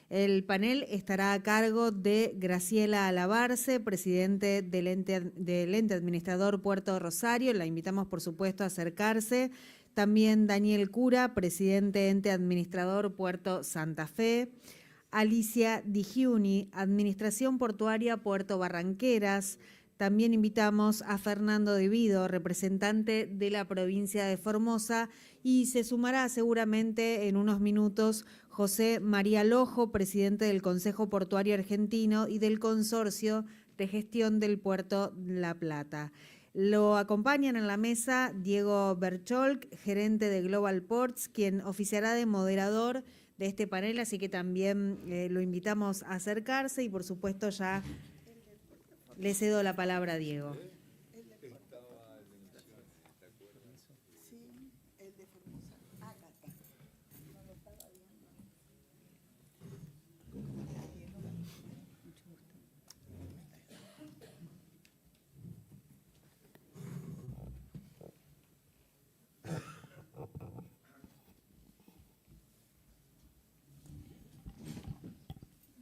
El panel estará a cargo de Graciela Alabarce, presidente del ente administrador Puerto Rosario. La invitamos, por supuesto, a acercarse. También Daniel Cura, presidente ente administrador Puerto Santa Fe. Alicia Di Giuni, Administración Portuaria Puerto Barranqueras. También invitamos a Fernando De Vido, representante de la provincia de Formosa, y se sumará seguramente en unos minutos José María Lojo, presidente del Consejo Portuario Argentino y del Consorcio de Gestión del Puerto La Plata. Lo acompañan en la mesa Diego Bercholk, gerente de Global Ports, quien oficiará de moderador de este panel, así que también lo invitamos a acercarse y por supuesto ya le cedo la palabra a Diego.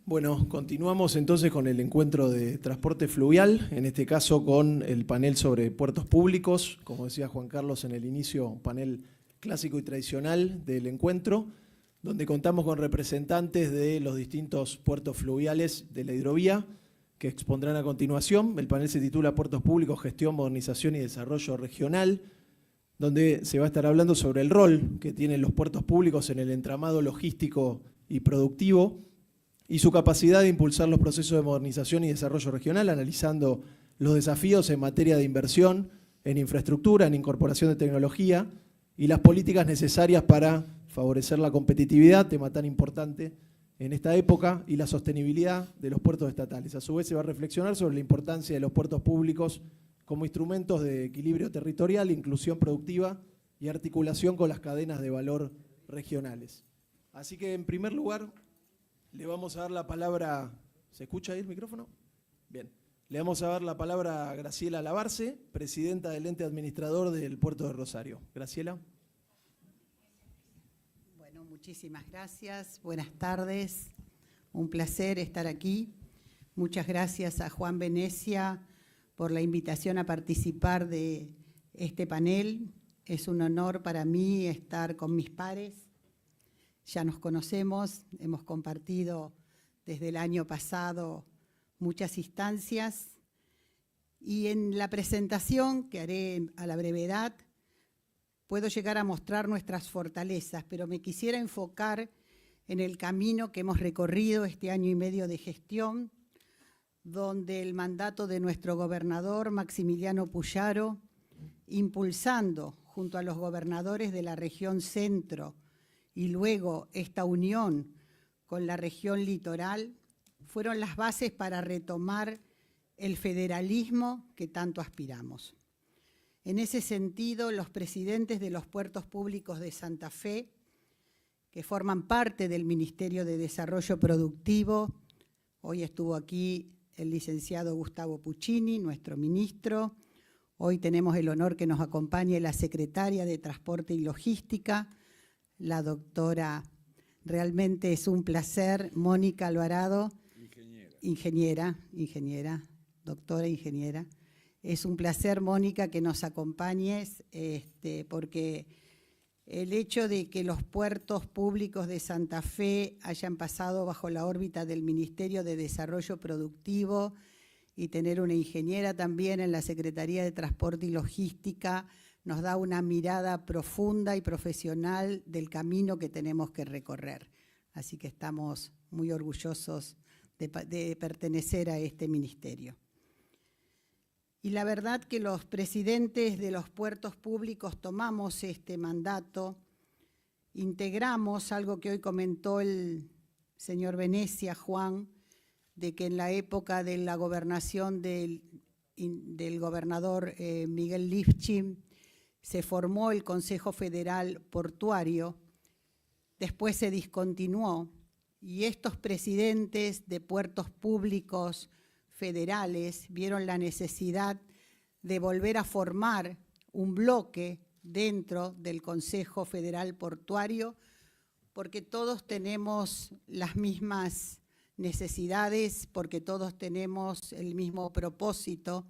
Bueno, continuamos entonces con el encuentro de transporte fluvial, en este caso con el panel sobre puertos públicos, como decía Juan Carlos en el inicio, un panel clásico y tradicional del encuentro, donde contamos con representantes de los distintos puertos fluviales de la hidrovía, que expondrán a continuación. El panel se titula Puertos Públicos, Gestión, Modernización y Desarrollo Regional, donde se va a estar hablando sobre el rol que tienen los puertos públicos en el entramado logístico y productivo, y su capacidad de impulsar los procesos de modernización y desarrollo regional, analizando los desafíos en materia de inversión, en infraestructura, en incorporación de tecnología y las políticas necesarias para favorecer la competitividad, tema tan importante en esta época, y la sostenibilidad de los puertos estatales. A su vez se va a reflexionar sobre la importancia de los puertos públicos como instrumentos de equilibrio territorial, inclusión productiva y articulación con las cadenas de valor regionales. Así que, en primer lugar, le vamos a dar la palabra. ¿Se escucha ahí el micrófono? Bien. Le vamos a dar la palabra a Graciela Alabarce, presidenta del ente administrador del Puerto de Rosario. Graciela. Bueno, muchísimas gracias. Buenas tardes. Un placer estar aquí. Muchas gracias a Juan Venecia por la invitación a participar de este panel. Es un honor para mí estar con mis pares. Ya nos conocemos, hemos compartido desde el año pasado muchas instancias y en la presentación que haré a la brevedad puedo llegar a mostrar nuestras fortalezas, pero me quisiera enfocar en el camino que hemos recorrido este año y medio de gestión, donde el mandato de nuestro gobernador Maximiliano Puyaro, impulsando junto a los gobernadores de la región centro y luego esta unión con la región litoral, fueron las bases para retomar el federalismo que tanto aspiramos. En ese sentido, los presidentes de los puertos públicos de Santa Fe, que forman parte del Ministerio de Desarrollo Productivo, hoy estuvo aquí el licenciado Gustavo Puccini, nuestro ministro, hoy tenemos el honor que nos acompañe la secretaria de Transporte y Logística, la doctora, realmente es un placer, Mónica Alvarado, ingeniera, doctora ingeniera. Es un placer, Mónica, que nos acompañes, porque el hecho de que los puertos públicos de Santa Fe hayan pasado bajo la órbita del Ministerio de Desarrollo Productivo y tener una ingeniera también en la Secretaría de Transporte y Logística nos da una mirada profunda y profesional del camino que tenemos que recorrer. Así que estamos muy orgullosos de pertenecer a este ministerio. Y la verdad que los presidentes de los puertos públicos tomamos este mandato, integramos algo que hoy comentó el señor Venecia, Juan, de que en la época de la gobernación del gobernador Miguel Lifchim, se formó el Consejo Federal Portuario, después se discontinuó y estos presidentes de puertos públicos federales vieron la necesidad de volver a formar un bloque dentro del Consejo Federal Portuario porque todos tenemos las mismas necesidades, porque todos tenemos el mismo propósito.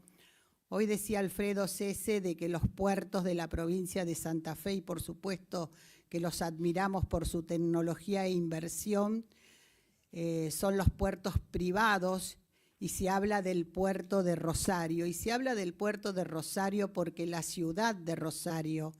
Hoy decía Alfredo Cese de que los puertos de la provincia de Santa Fe, y por supuesto que los admiramos por su tecnología e inversión, son los puertos privados, y se habla del puerto de Rosario. Y se habla del puerto de Rosario porque la ciudad de Rosario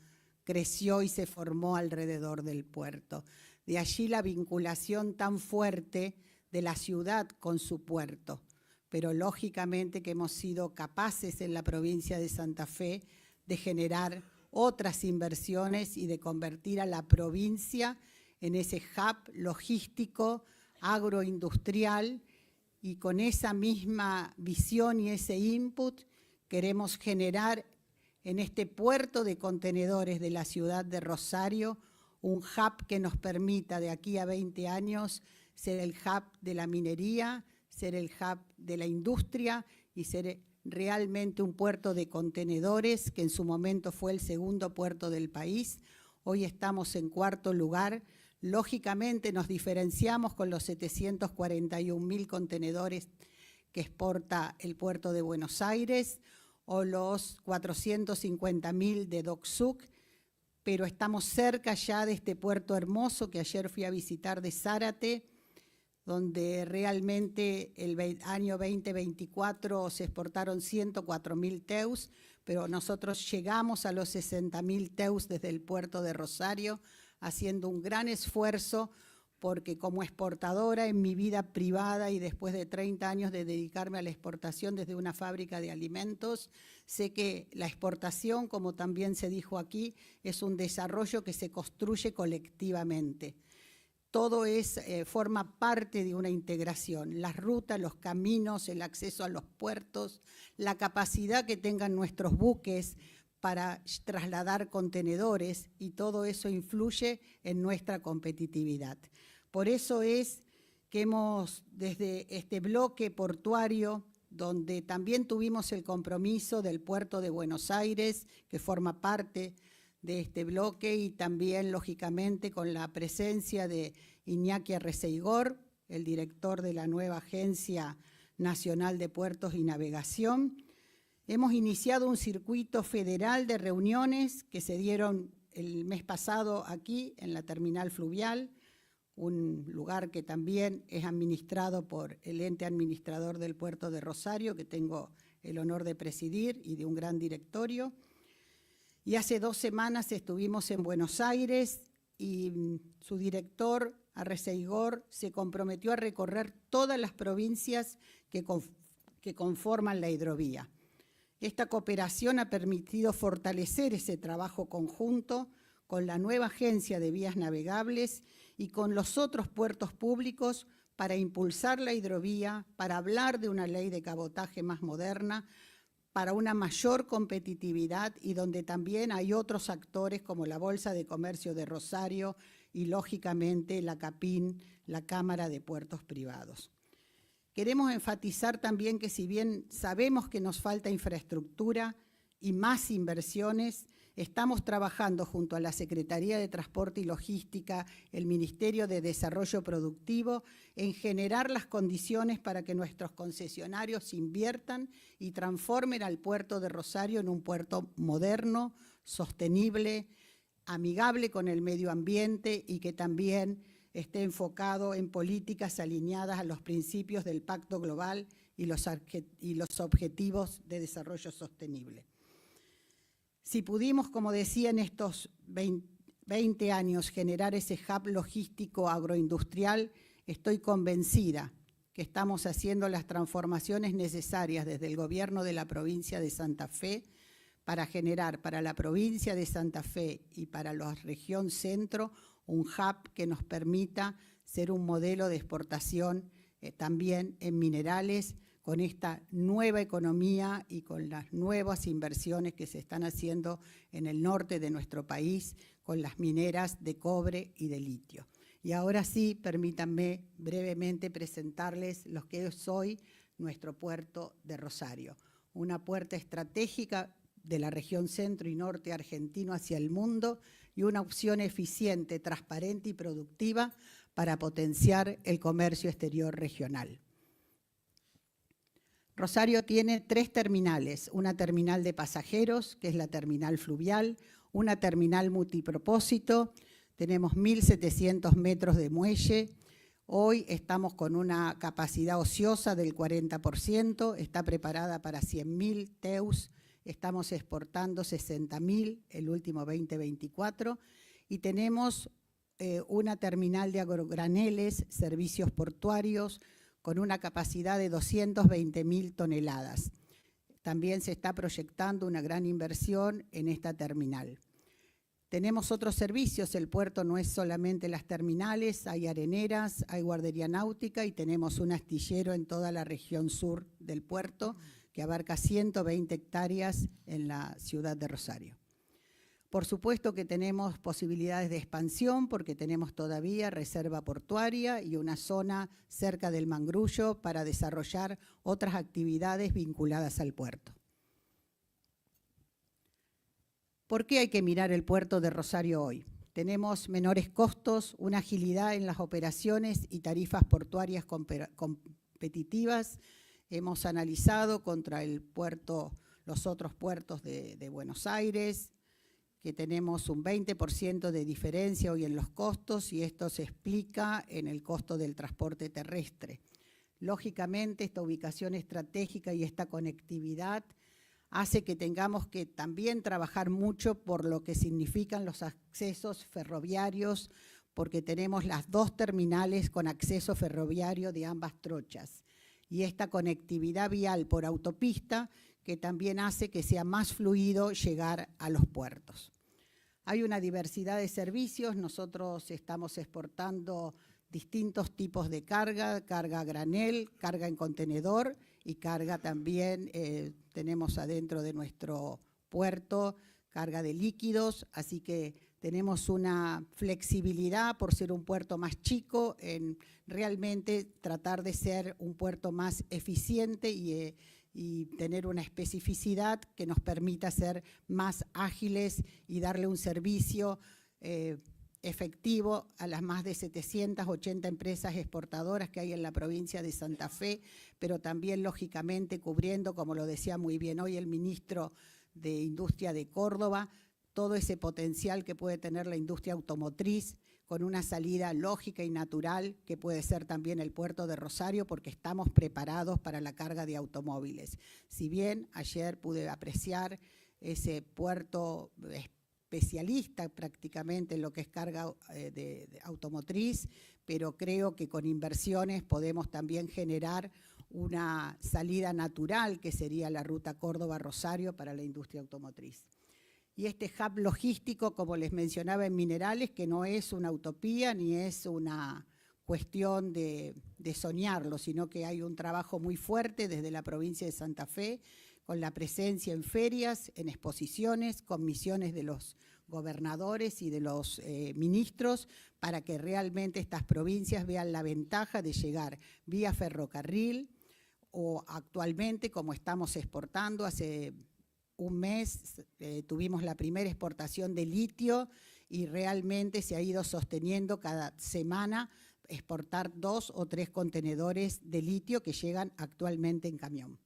creció y se formó alrededor del puerto. De allí la vinculación tan fuerte de la ciudad con su puerto. Pero lógicamente que hemos sido capaces en la provincia de Santa Fe de generar otras inversiones y de convertir a la provincia en ese hub logístico, agroindustrial, y con esa misma visión y ese input queremos generar en este puerto de contenedores de la ciudad de Rosario un hub que nos permita de aquí a 20 años ser el hub de la minería, ser el hub de la industria y ser realmente un puerto de contenedores, que en su momento fue el segundo puerto del país. Hoy estamos en cuarto lugar. Lógicamente nos diferenciamos con los 741.000 contenedores que exporta el puerto de Buenos Aires o los 450.000 de DOCSUC, pero estamos cerca ya de este puerto hermoso que ayer fui a visitar de Zárate, donde realmente el año 2024 se exportaron 104.000 TEUs, pero nosotros llegamos a los 60.000 TEUs desde el puerto de Rosario, haciendo un gran esfuerzo, porque como exportadora en mi vida privada y después de 30 años de dedicarme a la exportación desde una fábrica de alimentos, sé que la exportación, como también se dijo aquí, es un desarrollo que se construye colectivamente. Todo forma parte de una integración, las rutas, los caminos, el acceso a los puertos, la capacidad que tengan nuestros buques para trasladar contenedores, y todo eso influye en nuestra competitividad. Por eso es que hemos, desde este bloque portuario, donde también tuvimos el compromiso del puerto de Buenos Aires, que forma parte de este bloque, y también, lógicamente, con la presencia de Iñaki Arreceigor, el director de la nueva Agencia Nacional de Puertos y Navegación. Hemos iniciado un circuito federal de reuniones que se dieron el mes pasado aquí en la terminal fluvial, un lugar que también es administrado por el ente administrador del puerto de Rosario, que tengo el honor de presidir, y de un gran directorio. Y hace 2 semanas estuvimos en Buenos Aires y su director, Arreceigor, se comprometió a recorrer todas las provincias que conforman la hidrovía. Esta cooperación ha permitido fortalecer ese trabajo conjunto con la nueva Agencia de Vías Navegables y con los otros puertos públicos para impulsar la hidrovía, para hablar de una ley de cabotaje más moderna, para una mayor competitividad, y donde también hay otros actores como la Bolsa de Comercio de Rosario y, lógicamente, la CAPIN, la Cámara de Puertos Privados. Queremos enfatizar también que, si bien sabemos que nos falta infraestructura y más inversiones, estamos trabajando junto a la Secretaría de Transporte y Logística, el Ministerio de Desarrollo Productivo, en generar las condiciones para que nuestros concesionarios inviertan y transformen al puerto de Rosario en un puerto moderno, sostenible, amigable con el medio ambiente, y que también esté enfocado en políticas alineadas a los principios del Pacto Global y los Objetivos de Desarrollo Sostenible. Si pudimos, como decía, en estos 20 años generar ese hub logístico agroindustrial, estoy convencida que estamos haciendo las transformaciones necesarias desde el gobierno de la provincia de Santa Fe para generar para la provincia de Santa Fe y para la región centro un hub que nos permita ser un modelo de exportación también en minerales, con esta nueva economía y con las nuevas inversiones que se están haciendo en el norte de nuestro país, con las mineras de cobre y de litio. Y ahora sí, permítanme brevemente presentarles lo que es hoy nuestro puerto de Rosario, una puerta estratégica de la región centro y norte argentino hacia el mundo, y una opción eficiente, transparente y productiva para potenciar el comercio exterior regional. Rosario tiene 3 terminales, una terminal de pasajeros, que es la terminal fluvial, una terminal multipropósito, tenemos 1.700 metros de muelle. Hoy estamos con una capacidad ociosa del 40%, está preparada para 100.000 TEUs, estamos exportando 60.000 el último 2024 y tenemos una terminal de agrograneles, servicios portuarios, con una capacidad de 220.000 toneladas. También se está proyectando una gran inversión en esta terminal. Tenemos otros servicios, el puerto no es solamente las terminales, hay areneras, hay guardería náutica y tenemos un astillero en toda la región sur del puerto que abarca 120 hectáreas en la ciudad de Rosario. Por supuesto que tenemos posibilidades de expansión porque tenemos todavía reserva portuaria y una zona cerca del Mangrullo para desarrollar otras actividades vinculadas al puerto. ¿Por qué hay que mirar el puerto de Rosario hoy? Tenemos menores costos, una agilidad en las operaciones y tarifas portuarias competitivas. Hemos analizado contra el puerto, los otros puertos de Buenos Aires, que tenemos un 20% de diferencia hoy en los costos y esto se explica en el costo del transporte terrestre. Lógicamente, esta ubicación estratégica y esta conectividad hace que tengamos que también trabajar mucho por lo que significan los accesos ferroviarios, porque tenemos las 2 terminales con acceso ferroviario de ambas trochas. Y esta conectividad vial por autopista que también hace que sea más fluido llegar a los puertos. Hay una diversidad de servicios, nosotros estamos exportando distintos tipos de carga, carga a granel, carga en contenedor y carga también, tenemos adentro de nuestro puerto carga de líquidos, así que tenemos una flexibilidad por ser un puerto más chico en realmente tratar de ser un puerto más eficiente y tener una especificidad que nos permita ser más ágiles y darle un servicio efectivo a las más de 780 empresas exportadoras que hay en la provincia de Santa Fe, pero también lógicamente cubriendo, como lo decía muy bien hoy el ministro de Industria de Córdoba, todo ese potencial que puede tener la industria automotriz con una salida lógica y natural que puede ser también el puerto de Rosario porque estamos preparados para la carga de automóviles. Si bien ayer pude apreciar ese puerto especialista prácticamente en lo que es carga de automotriz, pero creo que con inversiones podemos también generar una salida natural que sería la ruta Córdoba-Rosario para la industria automotriz. Y este hub logístico, como les mencionaba en Minerales, que no es una utopía ni es una cuestión de soñarlo, sino que hay un trabajo muy fuerte desde la provincia de Santa Fe, con la presencia en ferias, en exposiciones, con misiones de los gobernadores y de los ministros, para que realmente estas provincias vean la ventaja de llegar vía ferrocarril o actualmente, como estamos exportando, hace un mes tuvimos la primera exportación de litio y realmente se ha ido sosteniendo cada semana exportar 2 o 3 contenedores de litio que llegan actualmente en camión.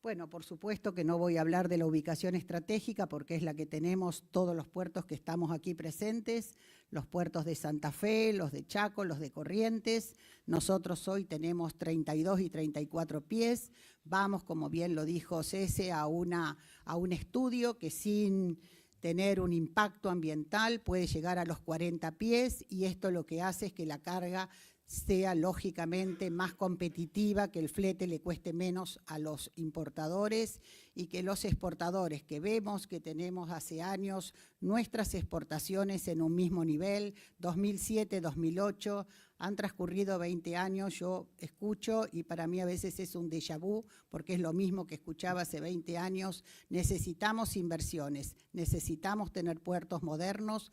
Bueno, por supuesto que no voy a hablar de la ubicación estratégica porque es la que tenemos todos los puertos que estamos aquí presentes, los puertos de Santa Fe, los de Chaco, los de Corrientes. Nosotros hoy tenemos 32 y 34 pies. Vamos, como bien lo dijo Cece, a un estudio que sin tener un impacto ambiental puede llegar a los 40 pies y esto lo que hace es que la carga sea lógicamente más competitiva, que el flete le cueste menos a los importadores y que los exportadores que vemos que tenemos hace años nuestras exportaciones en un mismo nivel, 2007, 2008, han transcurrido 20 años, yo escucho y para mí a veces es un déjà vu porque es lo mismo que escuchaba hace 20 años, necesitamos inversiones, necesitamos tener puertos modernos.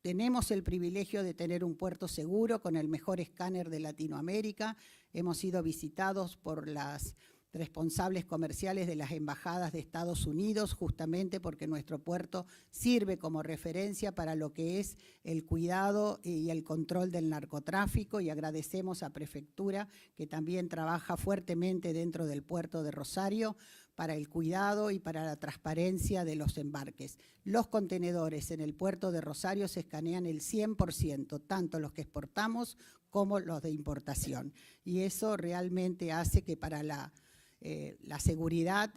Tenemos el privilegio de tener un puerto seguro con el mejor escáner de Latinoamérica. Hemos sido visitados por las responsables comerciales de las embajadas de Estados Unidos, justamente porque nuestro puerto sirve como referencia para lo que es el cuidado y el control del narcotráfico, y agradecemos a Prefectura, que también trabaja fuertemente dentro del puerto de Rosario para el cuidado y para la transparencia de los embarques. Los contenedores en el puerto de Rosario se escanean el 100%, tanto los que exportamos como los de importación, y eso realmente hace que para la seguridad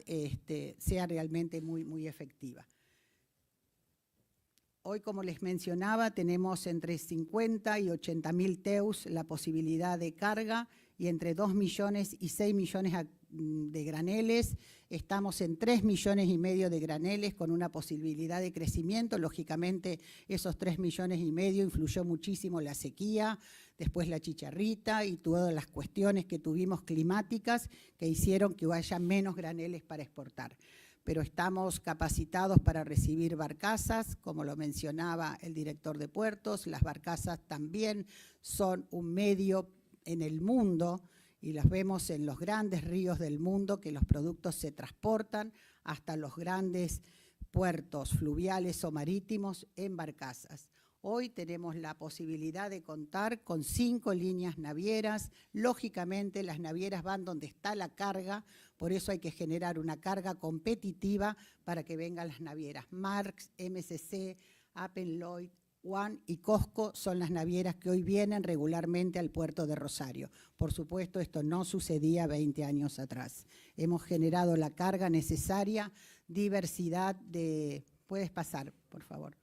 sea realmente muy efectiva. Hoy, como les mencionaba, tenemos entre 50 y 80.000 TEUs la posibilidad de carga, y entre 2 millones y 6 millones de graneles. Estamos en 3,5 millones de graneles con una posibilidad de crecimiento. Lógicamente, esos 3,5 millones influyó muchísimo la sequía, después la chicharrita y todas las cuestiones que tuvimos climáticas que hicieron que haya menos graneles para exportar. Pero estamos capacitados para recibir barcazas, como lo mencionaba el director de puertos. Las barcazas también son un medio en el mundo, y las vemos en los grandes ríos del mundo, que los productos se transportan hasta los grandes puertos fluviales o marítimos en barcazas. Hoy tenemos la posibilidad de contar con 5 líneas navieras. Lógicamente, las navieras van donde está la carga, por eso hay que generar una carga competitiva para que vengan las navieras. Marx, MSC, Appenloyd, One y Cosco son las navieras que hoy vienen regularmente al puerto de Rosario. Por supuesto, esto no sucedía 20 años atrás. Hemos generado la carga necesaria, diversidad de... ¿Puedes pasar, por favor?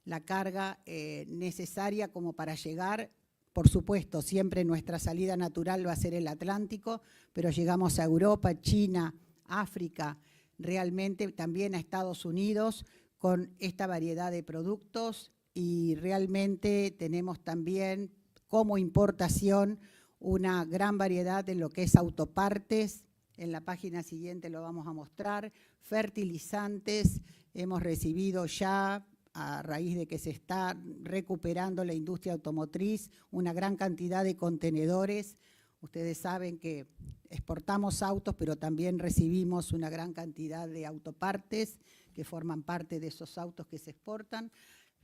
La carga necesaria como para llegar. Por supuesto, siempre nuestra salida natural va a ser el Atlántico, pero llegamos a Europa, China, África, realmente también a Estados Unidos con esta variedad de productos. Y realmente tenemos también como importación una gran variedad de lo que es autopartes. En la página siguiente lo vamos a mostrar. Fertilizantes, hemos recibido ya, a raíz de que se está recuperando la industria automotriz, una gran cantidad de contenedores. Ustedes saben que exportamos autos, pero también recibimos una gran cantidad de autopartes que forman parte de esos autos que se exportan.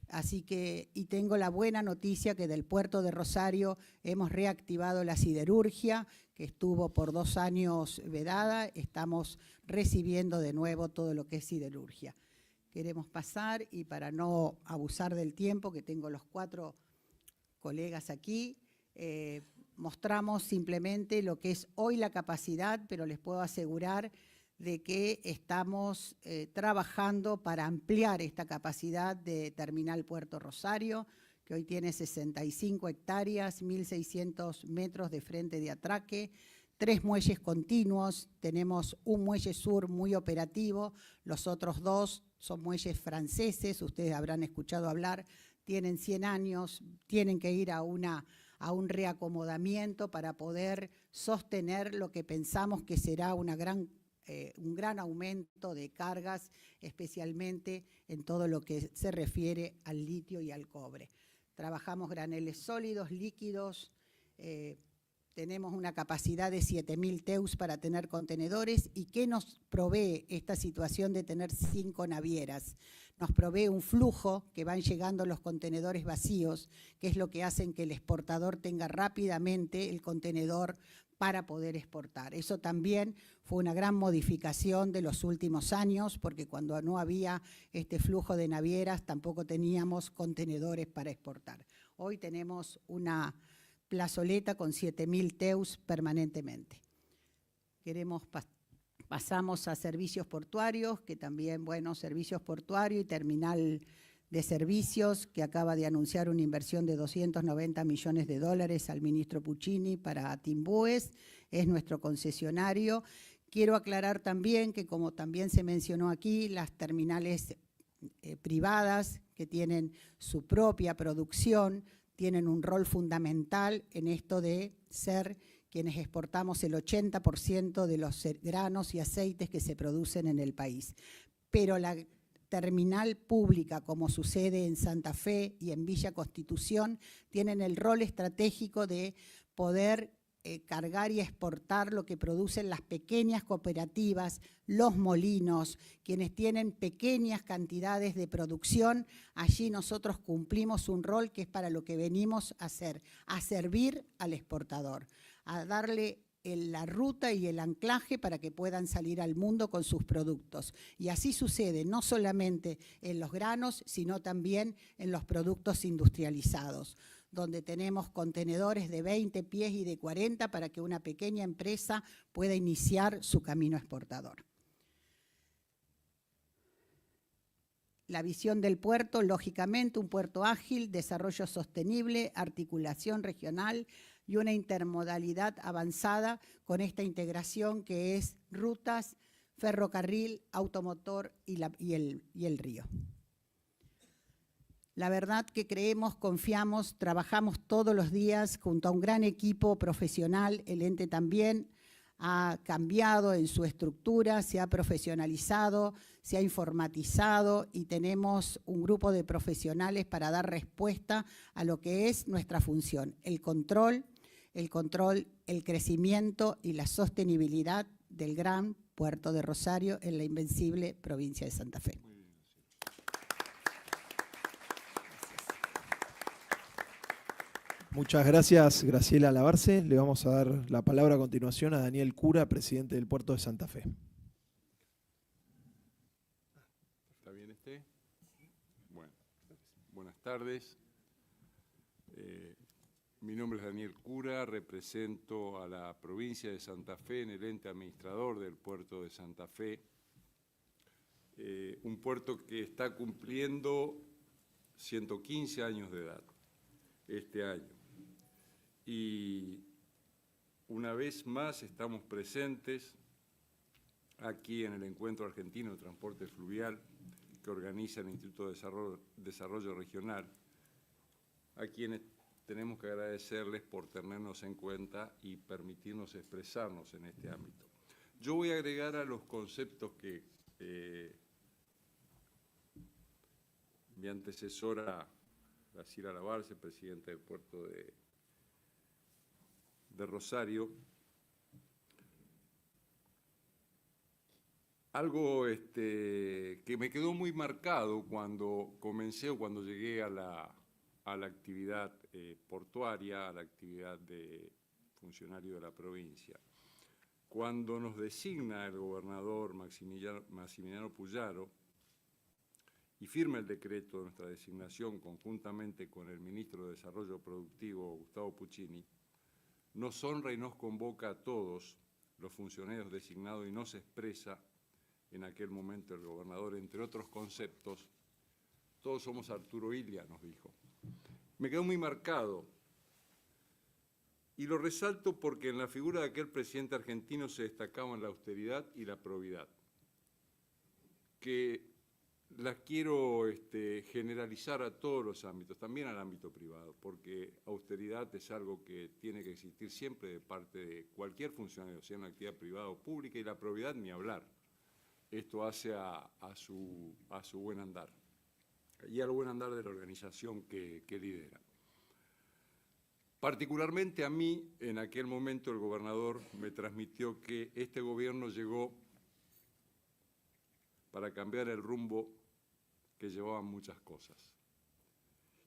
Así que, y tengo la buena noticia que del puerto de Rosario hemos reactivado la siderurgia, que estuvo por 2 años vedada. Estamos recibiendo de nuevo todo lo que es siderurgia. Queremos pasar, y para no abusar del tiempo, que tengo los 4 colegas aquí, mostramos simplemente lo que es hoy la capacidad, pero les puedo asegurar de que estamos trabajando para ampliar esta capacidad de Terminal Puerto Rosario, que hoy tiene 65 hectáreas, 1.600 metros de frente de atraque, 3 muelles continuos. Tenemos un muelle sur muy operativo, los otros 2 son muelles franceses, ustedes habrán escuchado hablar, tienen 100 años, tienen que ir a un reacomodamiento para poder sostener lo que pensamos que será un gran aumento de cargas, especialmente en todo lo que se refiere al litio y al cobre. Trabajamos graneles sólidos, líquidos, tenemos una capacidad de 7.000 TEUs para tener contenedores. ¿Y qué nos provee esta situación de tener 5 navieras? Nos provee un flujo que van llegando los contenedores vacíos, que es lo que hacen que el exportador tenga rápidamente el contenedor para poder exportar. Eso también fue una gran modificación de los últimos años, porque cuando no había este flujo de navieras tampoco teníamos contenedores para exportar. Hoy tenemos una plazoleta con 7.000 TEUs permanentemente. Pasamos a servicios portuarios, que también, bueno, servicios portuarios y terminal de servicios, que acaba de anunciar una inversión de $290 millones al ministro Puccini para Timbúes, es nuestro concesionario. Quiero aclarar también que, como también se mencionó aquí, las terminales privadas que tienen su propia producción, tienen un rol fundamental en esto de ser quienes exportamos el 80% de los granos y aceites que se producen en el país. Pero la terminal pública, como sucede en Santa Fe y en Villa Constitución, tienen el rol estratégico de poder cargar y exportar lo que producen las pequeñas cooperativas, los molinos, quienes tienen pequeñas cantidades de producción. Allí nosotros cumplimos un rol que es para lo que venimos a hacer, a servir al exportador, a darle la ruta y el anclaje para que puedan salir al mundo con sus productos. Y así sucede no solamente en los granos, sino también en los productos industrializados, donde tenemos contenedores de 20 pies y de 40 para que una pequeña empresa pueda iniciar su camino exportador. La visión del puerto, lógicamente, un puerto ágil, desarrollo sostenible, articulación regional y una intermodalidad avanzada con esta integración que es rutas, ferrocarril, automotor y el río. La verdad que creemos, confiamos, trabajamos todos los días junto a un gran equipo profesional. El ente también ha cambiado en su estructura, se ha profesionalizado, se ha informatizado y tenemos un grupo de profesionales para dar respuesta a lo que es nuestra función, el control, el crecimiento y la sostenibilidad del gran puerto de Rosario en la invencible provincia de Santa Fe. Muchas gracias, Graciela Alabarce. Le vamos a dar la palabra a continuación a Daniel Cura, presidente del Puerto de Santa Fe. ¿Está bien este? Bueno, buenas tardes. Mi nombre es Daniel Cura, represento a la provincia de Santa Fe en el ente administrador del Puerto de Santa Fe. Un puerto que está cumpliendo 115 años de edad este año. Y una vez más estamos presentes aquí en el Encuentro Argentino de Transporte Fluvial que organiza el Instituto de Desarrollo Regional, a quienes tenemos que agradecerles por tenernos en cuenta y permitirnos expresarnos en este ámbito. Yo voy a agregar a los conceptos que mi antecesora, Graciela Alabarce, presidenta del Puerto de Rosario, algo que me quedó muy marcado cuando comencé o cuando llegué a la actividad portuaria, a la actividad de funcionario de la provincia. Cuando nos designa el gobernador Maximiliano Puyaro y firma el decreto de nuestra designación conjuntamente con el ministro de Desarrollo Productivo, Gustavo Puccini, nos honra y nos convoca a todos los funcionarios designados y nos expresa en aquel momento el gobernador, entre otros conceptos, todos somos Arturo Illia, nos dijo. Me quedó muy marcado y lo resalto porque en la figura de aquel presidente argentino se destacaban la austeridad y la probidad, que las quiero generalizar a todos los ámbitos, también al ámbito privado, porque austeridad es algo que tiene que existir siempre de parte de cualquier funcionario, sea en la actividad privada o pública, y la probidad ni hablar. Esto hace a su buen andar y al buen andar de la organización que lidera. Particularmente a mí, en aquel momento el gobernador me transmitió que este gobierno llegó para cambiar el rumbo que llevaban muchas cosas.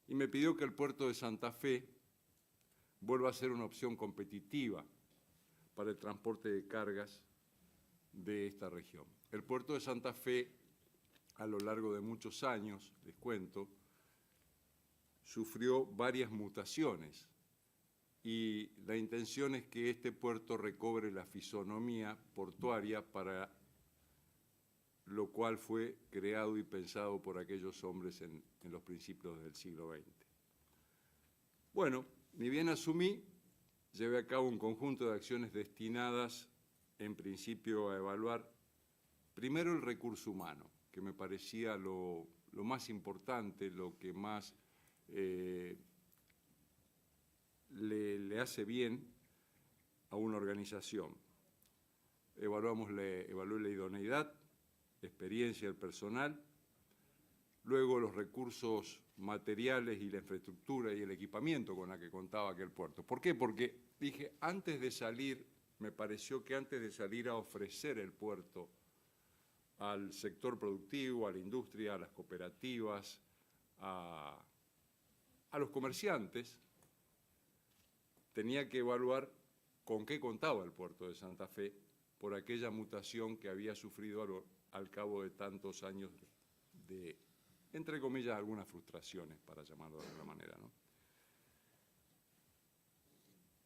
Y me pidió que el puerto de Santa Fe vuelva a ser una opción competitiva para el transporte de cargas de esta región. El puerto de Santa Fe, a lo largo de muchos años, les cuento, sufrió varias mutaciones y la intención es que este puerto recobre la fisonomía portuaria para lo cual fue creado y pensado por aquellos hombres en los principios del siglo XX. Bueno, ni bien asumí, llevé a cabo un conjunto de acciones destinadas, en principio, a evaluar primero el recurso humano, que me parecía lo más importante, lo que más le hace bien a una organización. Evalué la idoneidad, experiencia del personal, luego los recursos materiales y la infraestructura y el equipamiento con la que contaba aquel puerto. ¿Por qué? Porque dije, antes de salir, me pareció que antes de salir a ofrecer el puerto al sector productivo, a la industria, a las cooperativas, a los comerciantes, tenía que evaluar con qué contaba el puerto de Santa Fe por aquella mutación que había sufrido al cabo de tantos años de, entre comillas, algunas frustraciones, para llamarlo de alguna manera, ¿no?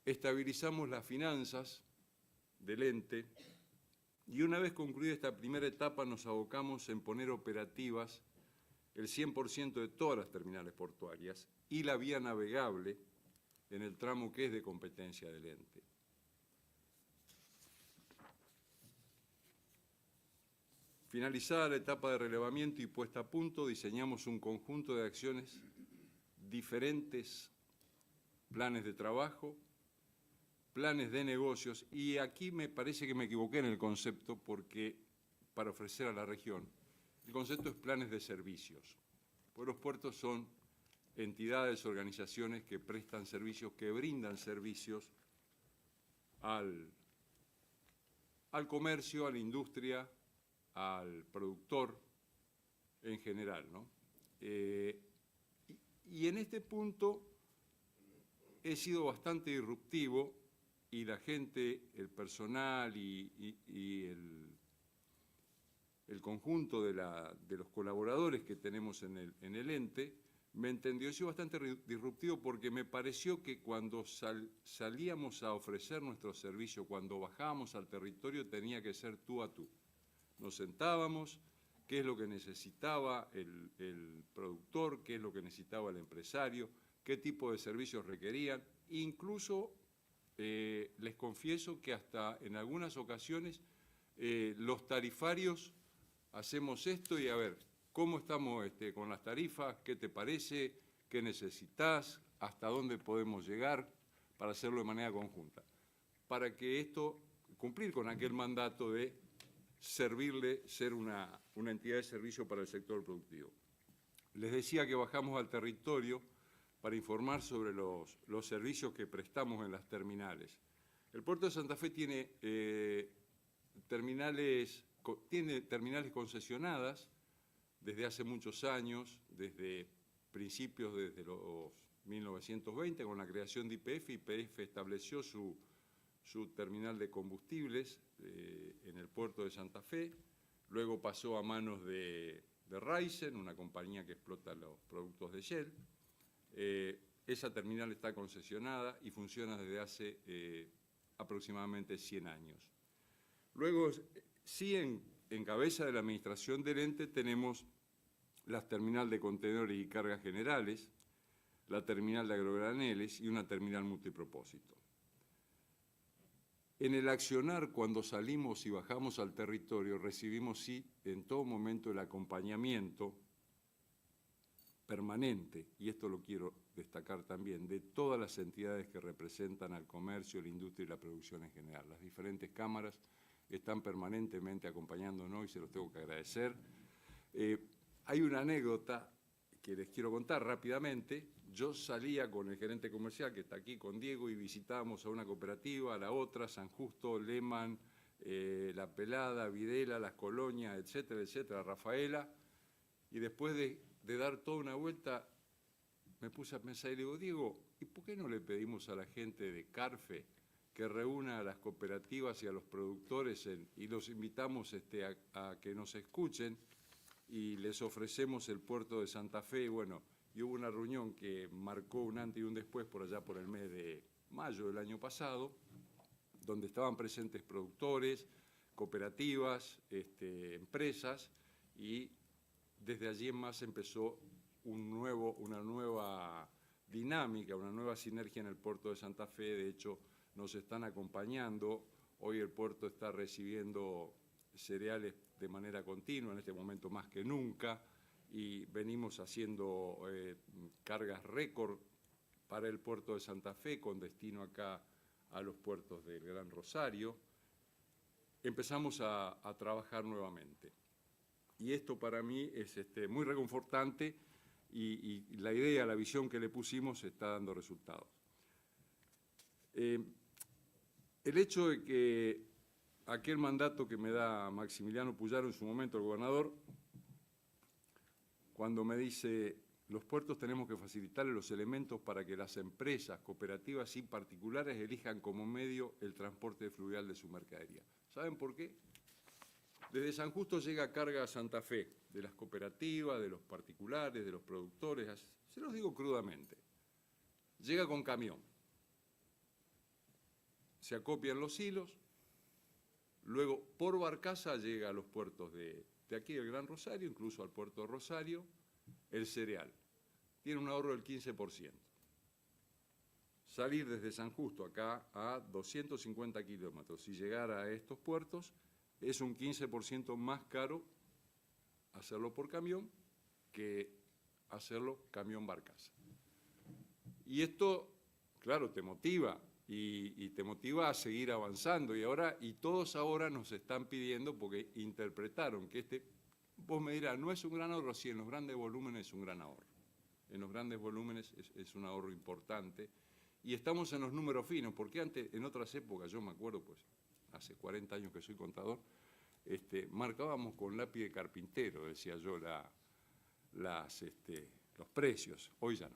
Estabilizamos las finanzas del ente y una vez concluida esta primera etapa nos abocamos en poner operativas el 100% de todas las terminales portuarias y la vía navegable en el tramo que es de competencia del ente. Finalizada la etapa de relevamiento y puesta a punto, diseñamos un conjunto de acciones, diferentes planes de trabajo, planes de negocios, y aquí me parece que me equivoqué en el concepto porque para ofrecer a la región, el concepto es planes de servicios, pues los puertos son entidades, organizaciones que prestan servicios, que brindan servicios al comercio, a la industria, al productor en general, ¿no? Y en este punto he sido bastante disruptivo y la gente, el personal y el conjunto de los colaboradores que tenemos en el ente me entendió. He sido bastante disruptivo porque me pareció que cuando salíamos a ofrecer nuestro servicio, cuando bajábamos al territorio, tenía que ser tú a tú. Nos sentábamos, qué es lo que necesitaba el productor, qué es lo que necesitaba el empresario, qué tipo de servicios requerían. Incluso les confieso que hasta en algunas ocasiones los tarifarios hacemos esto y a ver, ¿cómo estamos con las tarifas? ¿Qué te parece? ¿Qué necesitas? ¿Hasta dónde podemos llegar para hacerlo de manera conjunta? Para que esto, cumplir con aquel mandato de servirle, ser una entidad de servicio para el sector productivo. Les decía que bajamos al territorio para informar sobre los servicios que prestamos en las terminales. El puerto de Santa Fe tiene terminales concesionadas desde hace muchos años, desde principios, desde los 1920, con la creación de YPF. YPF estableció su terminal de combustibles en el puerto de Santa Fe, luego pasó a manos de Raízen, una compañía que explota los productos de Shell. Esa terminal está concesionada y funciona desde hace aproximadamente 100 años. Luego, sí, en cabeza de la administración del ente tenemos la terminal de contenedores y cargas generales, la terminal de agrograneles y una terminal multipropósito. En el accionar, cuando salimos y bajamos al territorio, recibimos, sí, en todo momento el acompañamiento permanente, y esto lo quiero destacar también, de todas las entidades que representan al comercio, la industria y la producción en general. Las diferentes cámaras están permanentemente acompañándonos y se los tengo que agradecer. Hay una anécdota que les quiero contar rápidamente. Yo salía con el gerente comercial, que está aquí, con Diego, y visitábamos a una cooperativa, a la otra, San Justo, Lehmann, La Pelada, Videla, Las Colonias, etcétera, etcétera, Rafaela, y después de dar toda una vuelta, me puse a pensar y le digo, Diego, ¿y por qué no le pedimos a la gente de Carfe que reúna a las cooperativas y a los productores y los invitamos a que nos escuchen y les ofrecemos el puerto de Santa Fe? Bueno, y hubo una reunión que marcó un antes y un después por allá por el mes de mayo del año pasado, donde estaban presentes productores, cooperativas, empresas, y desde allí en más empezó una nueva dinámica, una nueva sinergia en el puerto de Santa Fe. De hecho, nos están acompañando. Hoy el puerto está recibiendo cereales de manera continua, en este momento más que nunca, y venimos haciendo cargas récord para el puerto de Santa Fe con destino acá a los puertos del Gran Rosario. Empezamos a trabajar nuevamente. y esto para mí es muy reconfortante y la idea, la visión que le pusimos está dando resultados. El hecho de que aquel mandato que me da Maximiliano Puyaro en su momento, el gobernador, cuando me dice, los puertos tenemos que facilitarle los elementos para que las empresas, cooperativas y particulares elijan como medio el transporte fluvial de su mercadería. ¿Saben por qué? Desde San Justo llega carga a Santa Fe, de las cooperativas, de los particulares, de los productores, se los digo crudamente. Llega con camión, se acopian los hilos, luego por barcaza llega a los puertos de aquí del Gran Rosario, incluso al puerto de Rosario, el cereal. Tiene un ahorro del 15%. Salir desde San Justo acá a 250 kilómetros y llegar a estos puertos es un 15% más caro hacerlo por camión que hacerlo camión barcaza. Y esto, claro, te motiva y te motiva a seguir avanzando. Y todos ahora nos están pidiendo, porque interpretaron que vos me dirás, no es un gran ahorro, sí, en los grandes volúmenes es un gran ahorro. En los grandes volúmenes es un ahorro importante. Y estamos en los números finos, porque antes, en otras épocas, yo me acuerdo, pues, hace 40 años que soy contador, marcábamos con lápiz de carpintero, decía yo, los precios. Hoy ya no.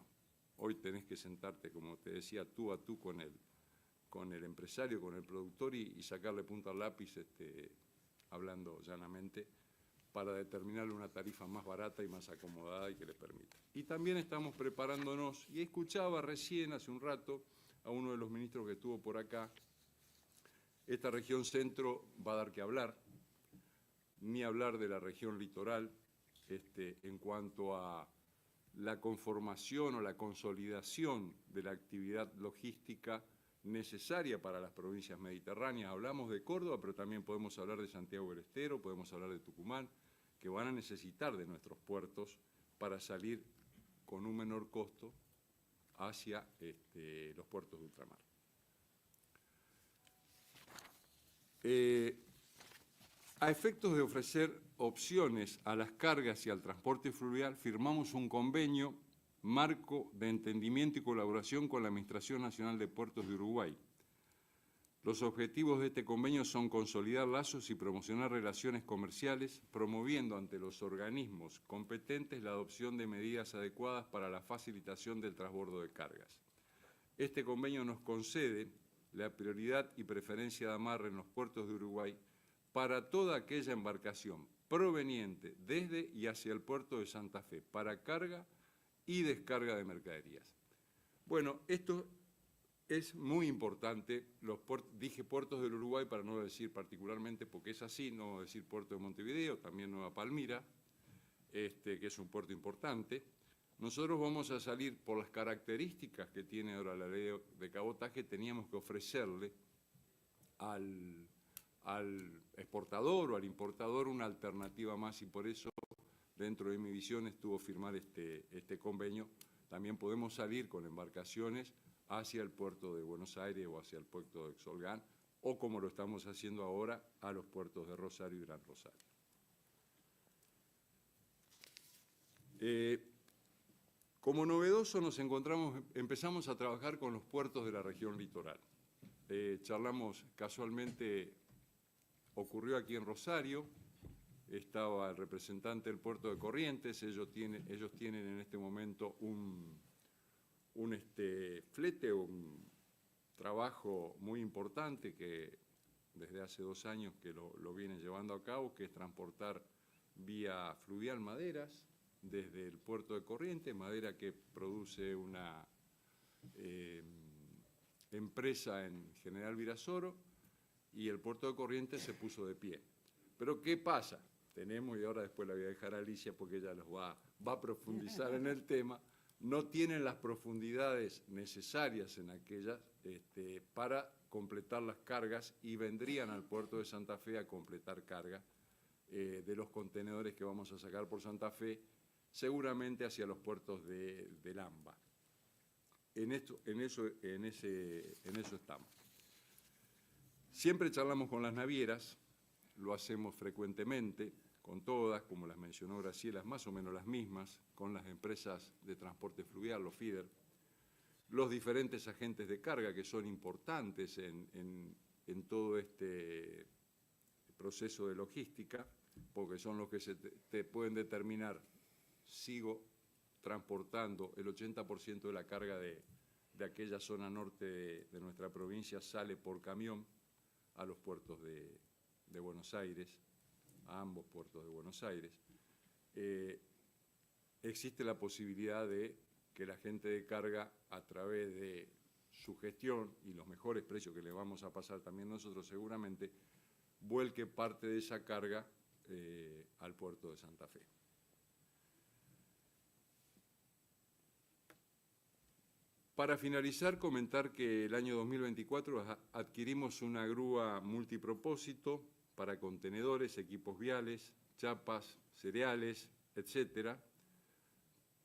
Hoy tenés que sentarte, como te decía, tú a tú con el empresario, con el productor y sacarle punta al lápiz, hablando llanamente, para determinarle una tarifa más barata y más acomodada y que le permita. Y también estamos preparándonos, y escuchaba recién hace un rato a uno de los ministros que estuvo por acá, esta región centro va a dar que hablar, ni hablar de la región litoral, en cuanto a la conformación o la consolidación de la actividad logística necesaria para las provincias mediterráneas. Hablamos de Córdoba, pero también podemos hablar de Santiago del Estero, podemos hablar de Tucumán, que van a necesitar de nuestros puertos para salir con un menor costo hacia los puertos de ultramar. A efectos de ofrecer opciones a las cargas y al transporte fluvial, firmamos un convenio marco de entendimiento y colaboración con la Administración Nacional de Puertos de Uruguay. Los objetivos de este convenio son consolidar lazos y promocionar relaciones comerciales, promoviendo ante los organismos competentes la adopción de medidas adecuadas para la facilitación del transbordo de cargas. Este convenio nos concede la prioridad y preferencia de amarre en los puertos de Uruguay para toda aquella embarcación proveniente desde y hacia el puerto de Santa Fe para carga y descarga de mercaderías. Bueno, esto es muy importante. Dije puertos del Uruguay para no decir particularmente, porque es así, no decir puerto de Montevideo, también Nueva Palmira, que es un puerto importante. Nosotros vamos a salir por las características que tiene ahora la ley de cabotaje, teníamos que ofrecerle al exportador o al importador una alternativa más, y por eso dentro de mi visión estuvo firmar este convenio. También podemos salir con embarcaciones hacia el puerto de Buenos Aires o hacia el puerto de Exolgán, o como lo estamos haciendo ahora, a los puertos de Rosario y Gran Rosario. Como novedoso empezamos a trabajar con los puertos de la región litoral. Charlamos casualmente, ocurrió aquí en Rosario, estaba el representante del puerto de Corrientes, ellos tienen en este momento un flete, un trabajo muy importante que desde hace 2 años que lo vienen llevando a cabo, que es transportar vía fluvial maderas desde el puerto de Corrientes, madera que produce una empresa en General Virasoro, y el puerto de Corrientes se puso de pie. Pero ¿qué pasa? Tenemos, y ahora después la voy a dejar a Alicia porque ella los va a profundizar en el tema, no tienen las profundidades necesarias en aquellas para completar las cargas, y vendrían al puerto de Santa Fe a completar carga de los contenedores que vamos a sacar por Santa Fe, seguramente hacia los puertos de Lamba. En eso estamos. Siempre charlamos con las navieras, lo hacemos frecuentemente, con todas, como las mencionó Graciela, más o menos las mismas, con las empresas de transporte fluvial, los feeder, los diferentes agentes de carga que son importantes en todo este proceso de logística, porque son los que te pueden determinar, sigo transportando el 80% de la carga de aquella zona norte de nuestra provincia, sale por camión a los puertos de Buenos Aires, a ambos puertos de Buenos Aires. Existe la posibilidad de que la gente de carga, a través de su gestión y los mejores precios que le vamos a pasar también nosotros seguramente, vuelque parte de esa carga al puerto de Santa Fe. Para finalizar, comentar que el año 2024 adquirimos una grúa multipropósito para contenedores, equipos viales, chapas, cereales, etcétera,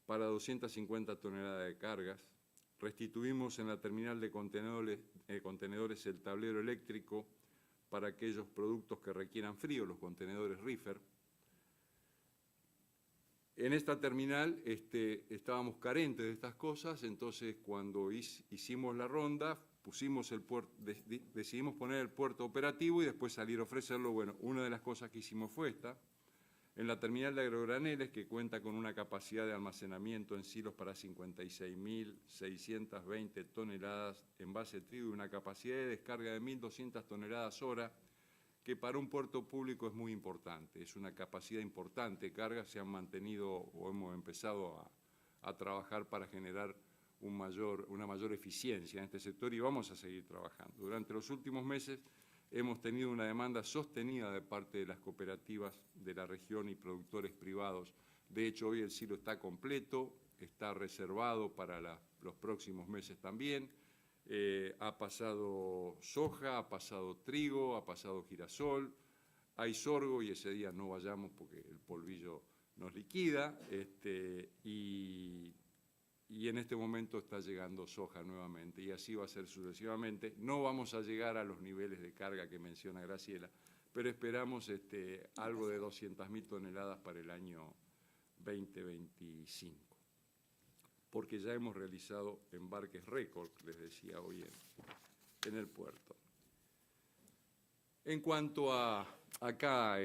para 250 toneladas de cargas. Restituimos en la terminal de contenedores el tablero eléctrico para aquellos productos que requieran frío, los contenedores reefer. En esta terminal estábamos carentes de estas cosas, entonces cuando hicimos la ronda, decidimos poner el puerto operativo y después salir a ofrecerlo. Bueno, una de las cosas que hicimos fue esta. En la terminal de agrograneles, que cuenta con una capacidad de almacenamiento en silos para 56.620 toneladas en base de trigo y una capacidad de descarga de 1.200 toneladas hora, que para un puerto público es muy importante, es una capacidad importante de carga. Se han mantenido o hemos empezado a trabajar para generar una mayor eficiencia en este sector y vamos a seguir trabajando. Durante los últimos meses hemos tenido una demanda sostenida de parte de las cooperativas de la región y productores privados. De hecho, hoy el silo está completo, está reservado para los próximos meses también. Ha pasado soja, ha pasado trigo, ha pasado girasol, hay sorgo y ese día no vayamos porque el polvillo nos liquida, y en este momento está llegando soja nuevamente y así va a ser sucesivamente. No vamos a llegar a los niveles de carga que menciona Graciela, pero esperamos algo de 200.000 toneladas para el año 2025. Porque ya hemos realizado embarques récord, les decía hoy en el puerto. En cuanto a acá,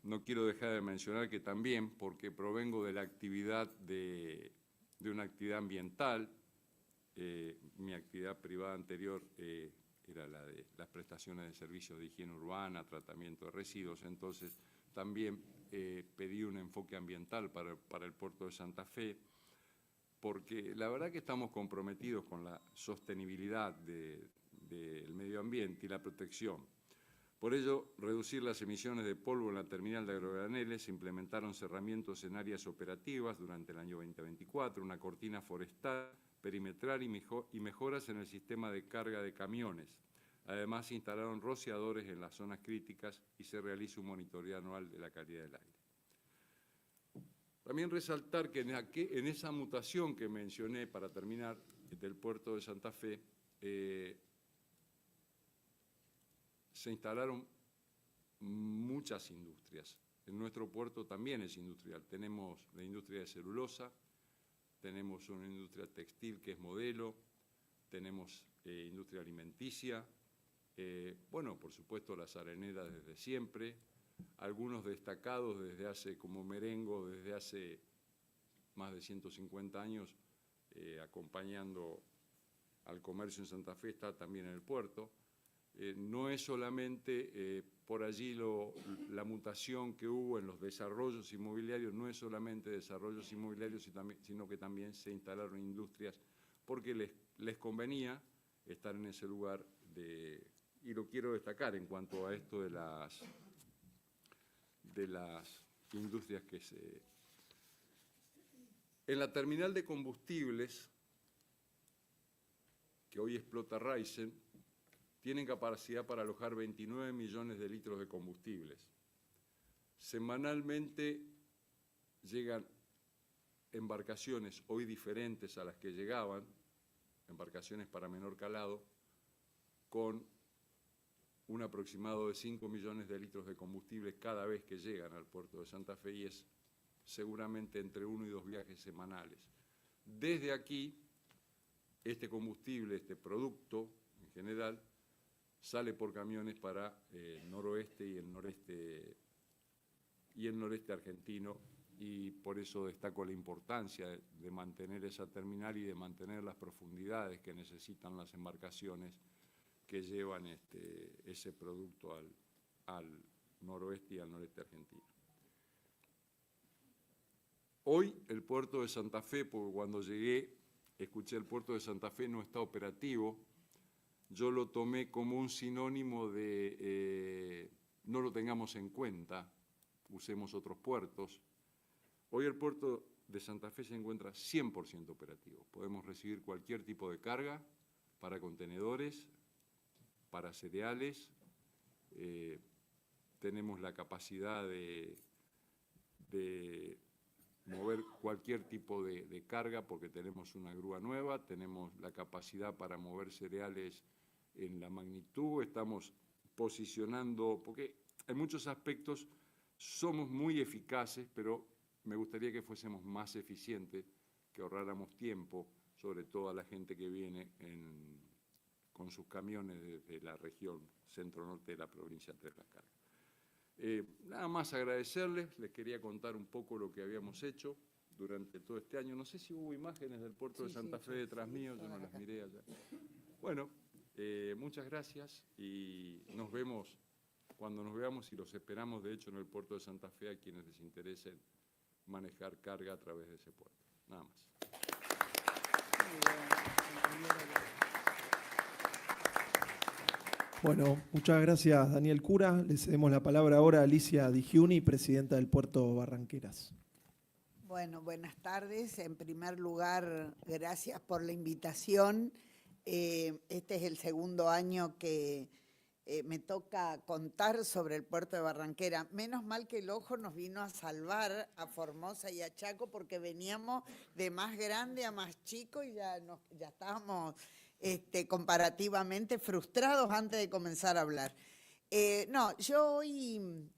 no quiero dejar de mencionar que también, porque provengo de la actividad de una actividad ambiental, mi actividad privada anterior era la de las prestaciones de servicios de higiene urbana, tratamiento de residuos, entonces también pedí un enfoque ambiental para el puerto de Santa Fe, porque la verdad que estamos comprometidos con la sostenibilidad del medio ambiente y la protección. Por ello, reducir las emisiones de polvo en la terminal de agrograneles, se implementaron cerramientos en áreas operativas durante el año 2024, una cortina forestal, perimetral y mejoras en el sistema de carga de camiones. Además, se instalaron rociadores en las zonas críticas y se realiza un monitoreo anual de la calidad del aire. También resaltar que en esa mutación que mencioné para terminar del puerto de Santa Fe, se instalaron muchas industrias. En nuestro puerto también es industrial. Tenemos la industria de celulosa, tenemos una industria textil que es modelo, tenemos industria alimenticia, bueno, por supuesto las areneras desde siempre, algunos destacados desde hace, como Merengo, desde hace más de 150 años, acompañando al comercio en Santa Fe, está también en el puerto. No es solamente por allí la mutación que hubo en los desarrollos inmobiliarios, no es solamente desarrollos inmobiliarios, sino que también se instalaron industrias porque les convenía estar en ese lugar, y lo quiero destacar en cuanto a esto de las industrias que se... En la terminal de combustibles, que hoy explota Raízen, tienen capacidad para alojar 29 millones de litros de combustibles. Semanalmente llegan embarcaciones hoy diferentes a las que llegaban, embarcaciones para menor calado, con un aproximado de 5 millones de litros de combustible cada vez que llegan al puerto de Santa Fe, y es seguramente entre 1 y 2 viajes semanales. Desde aquí, este combustible, este producto en general, sale por camiones para el noroeste y el noreste argentino, y por eso destaco la importancia de mantener esa terminal y de mantener las profundidades que necesitan las embarcaciones que llevan ese producto al noroeste y al noreste argentino. Hoy el puerto de Santa Fe, porque cuando llegué escuché el puerto de Santa Fe no está operativo, yo lo tomé como un sinónimo de no lo tengamos en cuenta, usemos otros puertos. Hoy el puerto de Santa Fe se encuentra 100% operativo. Podemos recibir cualquier tipo de carga para contenedores, para cereales. Tenemos la capacidad de mover cualquier tipo de carga porque tenemos una grúa nueva, tenemos la capacidad para mover cereales en la magnitud, estamos posicionando, porque en muchos aspectos somos muy eficaces, pero me gustaría que fuésemos más eficientes, que ahorráramos tiempo, sobre todo a la gente que viene con sus camiones desde la región centro-norte de la provincia de Tres las Cargas. Nada más agradecerles, les quería contar un poco lo que habíamos hecho durante todo este año. No sé si hubo imágenes del puerto de Santa Fe detrás mío, yo no las miré allá. Bueno, muchas gracias y nos vemos cuando nos veamos, y los esperamos de hecho en el puerto de Santa Fe a quienes les interese manejar carga a través de ese puerto. Nada más. Bueno, muchas gracias, Daniel Cura. Le cedemos la palabra ahora a Alicia Di Giuni, presidenta del Puerto Barranqueras. Bueno, buenas tardes. En primer lugar, gracias por la invitación. Este es el segundo año que me toca contar sobre el puerto de Barranquera. Menos mal que el ojo nos vino a salvar a Formosa y a Chaco, porque veníamos de más grande a más chico y ya estábamos comparativamente frustrados antes de comenzar a hablar. Yo hoy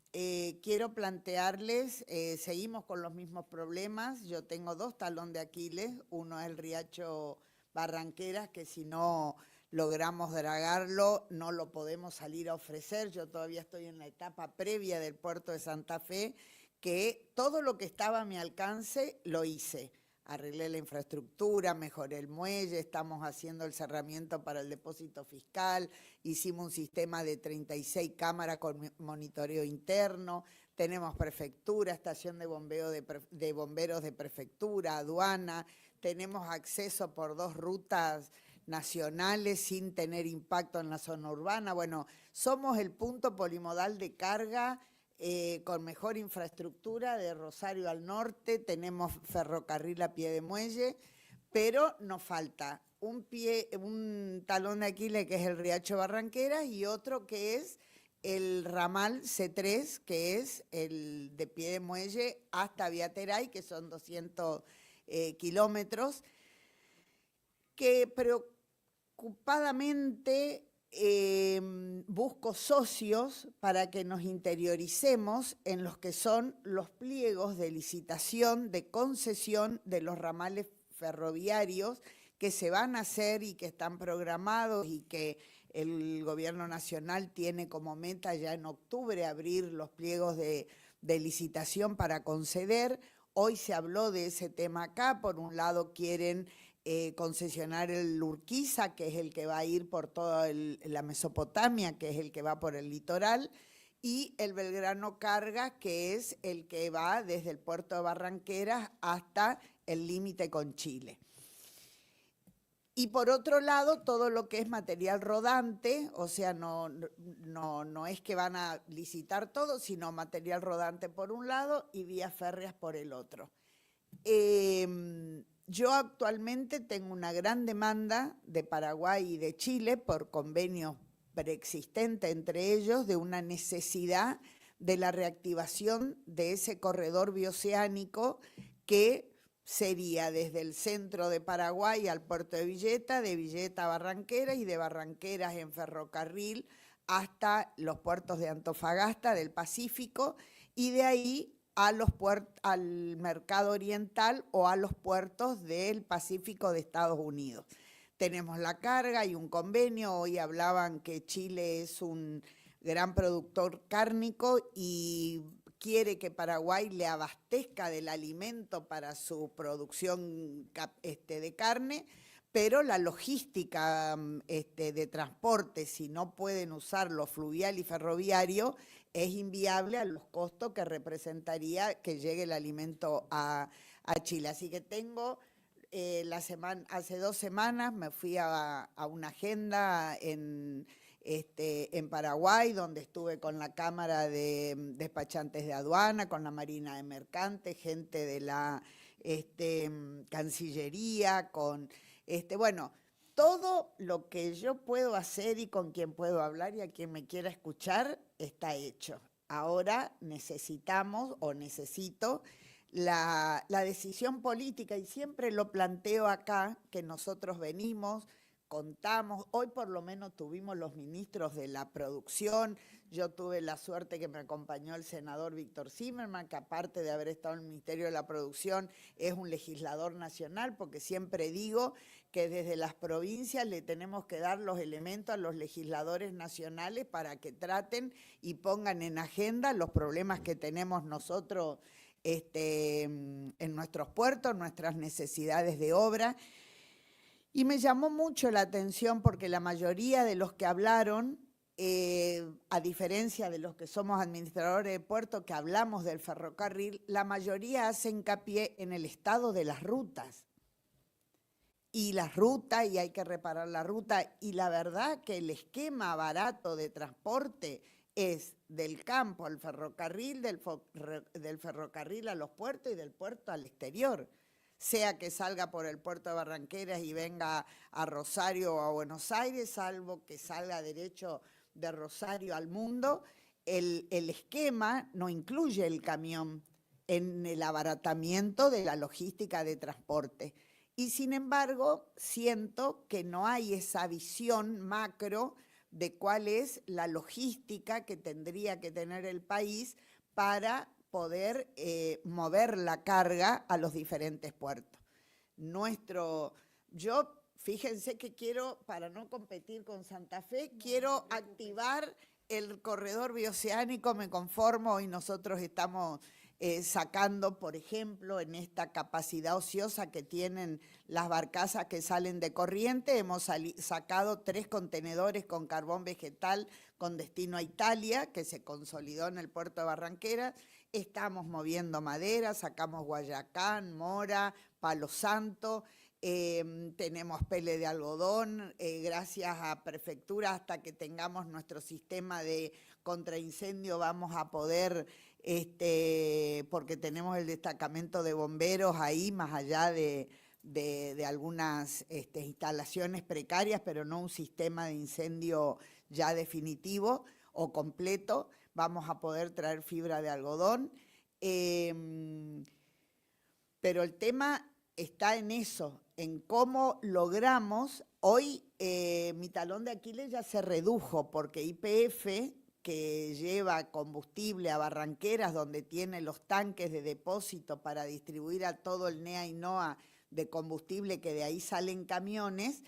quiero plantearles, seguimos con los mismos problemas. Yo tengo dos talón de Aquiles. Uno es el Riacho Barranqueras, que si no logramos dragarlo, no lo podemos salir a ofrecer. Yo todavía estoy en la etapa previa del puerto de Santa Fe, que todo lo que estaba a mi alcance lo hice. Arreglé la infraestructura, mejoré el muelle, estamos haciendo el cerramiento para el depósito fiscal, hicimos un sistema de 36 cámaras con monitoreo interno, tenemos prefectura, estación de bomberos de prefectura, aduana, tenemos acceso por 2 rutas nacionales sin tener impacto en la zona urbana. Bueno, somos el punto polimodal de carga con mejor infraestructura de Rosario al norte, tenemos ferrocarril a pie de muelle, pero nos falta un talón de Aquiles, que es el Riacho Barranqueras, y otro que es el ramal C3, que es el de pie de muelle hasta Viateray, que son 200 kilómetros, que preocupadamente busco socios para que nos interioricemos en los que son los pliegos de licitación, de concesión de los ramales ferroviarios que se van a hacer y que están programados y que el Gobierno Nacional tiene como meta ya en octubre abrir los pliegos de licitación para conceder. Hoy se habló de ese tema acá. Por un lado quieren concesionar el Urquiza, que es el que va a ir por toda la Mesopotamia, que es el que va por el litoral, y el Belgrano Carga, que es el que va desde el puerto de Barranqueras hasta el límite con Chile. Y por otro lado, todo lo que es material rodante, o sea, no es que van a licitar todo, sino material rodante por un lado y vías férreas por el otro. Yo actualmente tengo una gran demanda de Paraguay y de Chile por convenios preexistentes entre ellos, de una necesidad de la reactivación de ese corredor bioceánico que sería desde el centro de Paraguay al puerto de Villeta a Barranqueras y de Barranqueras en ferrocarril hasta los puertos de Antofagasta, del Pacífico, y de ahí al mercado oriental o a los puertos del Pacífico de Estados Unidos. Tenemos la carga y un convenio. Hoy hablaban que Chile es un gran productor cárnico y quiere que Paraguay le abastezca del alimento para su producción de carne, pero la logística de transporte, si no pueden usarlo fluvial y ferroviario, es inviable a los costos que representaría que llegue el alimento a Chile. Así que tengo, hace 2 semanas me fui a una agenda en Paraguay, donde estuve con la Cámara de Despachantes de Aduana, con la Marina de Mercantes, gente de la Cancillería, con bueno, todo lo que yo puedo hacer y con quien puedo hablar y a quien me quiera escuchar está hecho. Ahora necesitamos o necesito la decisión política, y siempre lo planteo acá, que nosotros venimos, contamos, hoy por lo menos tuvimos los ministros de la producción. Yo tuve la suerte que me acompañó el senador Víctor Zimmerman, que aparte de haber estado en el Ministerio de la Producción, es un legislador nacional, porque siempre digo que desde las provincias le tenemos que dar los elementos a los legisladores nacionales para que traten y pongan en agenda los problemas que tenemos nosotros en nuestros puertos, nuestras necesidades de obra. Y me llamó mucho la atención porque la mayoría de los que hablaron, a diferencia de los que somos administradores de puertos, que hablamos del ferrocarril, la mayoría hace hincapié en el estado de las rutas. Y las rutas, y hay que reparar la ruta, y la verdad que el esquema barato de transporte es del campo al ferrocarril, del ferrocarril a los puertos y del puerto al exterior. Sea que salga por el puerto de Barranqueras y venga a Rosario o a Buenos Aires, salvo que salga derecho de Rosario al mundo, el esquema no incluye el camión en el abaratamiento de la logística de transporte. Y sin embargo, siento que no hay esa visión macro de cuál es la logística que tendría que tener el país para poder mover la carga a los diferentes puertos. Fíjense que quiero, para no competir con Santa Fe, quiero activar el corredor bioceánico, me conformo, y nosotros estamos sacando, por ejemplo, en esta capacidad ociosa que tienen las barcazas que salen de Corrientes, hemos sacado 3 contenedores con carbón vegetal con destino a Italia, que se consolidó en el puerto de Barranqueras. Estamos moviendo madera, sacamos Guayacán, Mora, Palo Santo, tenemos pele de algodón, gracias a Prefectura, hasta que tengamos nuestro sistema de contraincendio vamos a poder, porque tenemos el destacamento de bomberos ahí, más allá de algunas instalaciones precarias, pero no un sistema de incendio ya definitivo o completo. Vamos a poder traer fibra de algodón, pero el tema está en eso, en cómo logramos. Hoy mi talón de Aquiles ya se redujo, porque YPF, que lleva combustible a Barranqueras, donde tiene los tanques de depósito para distribuir a todo el NEA y NOA de combustible, que de ahí salen camiones,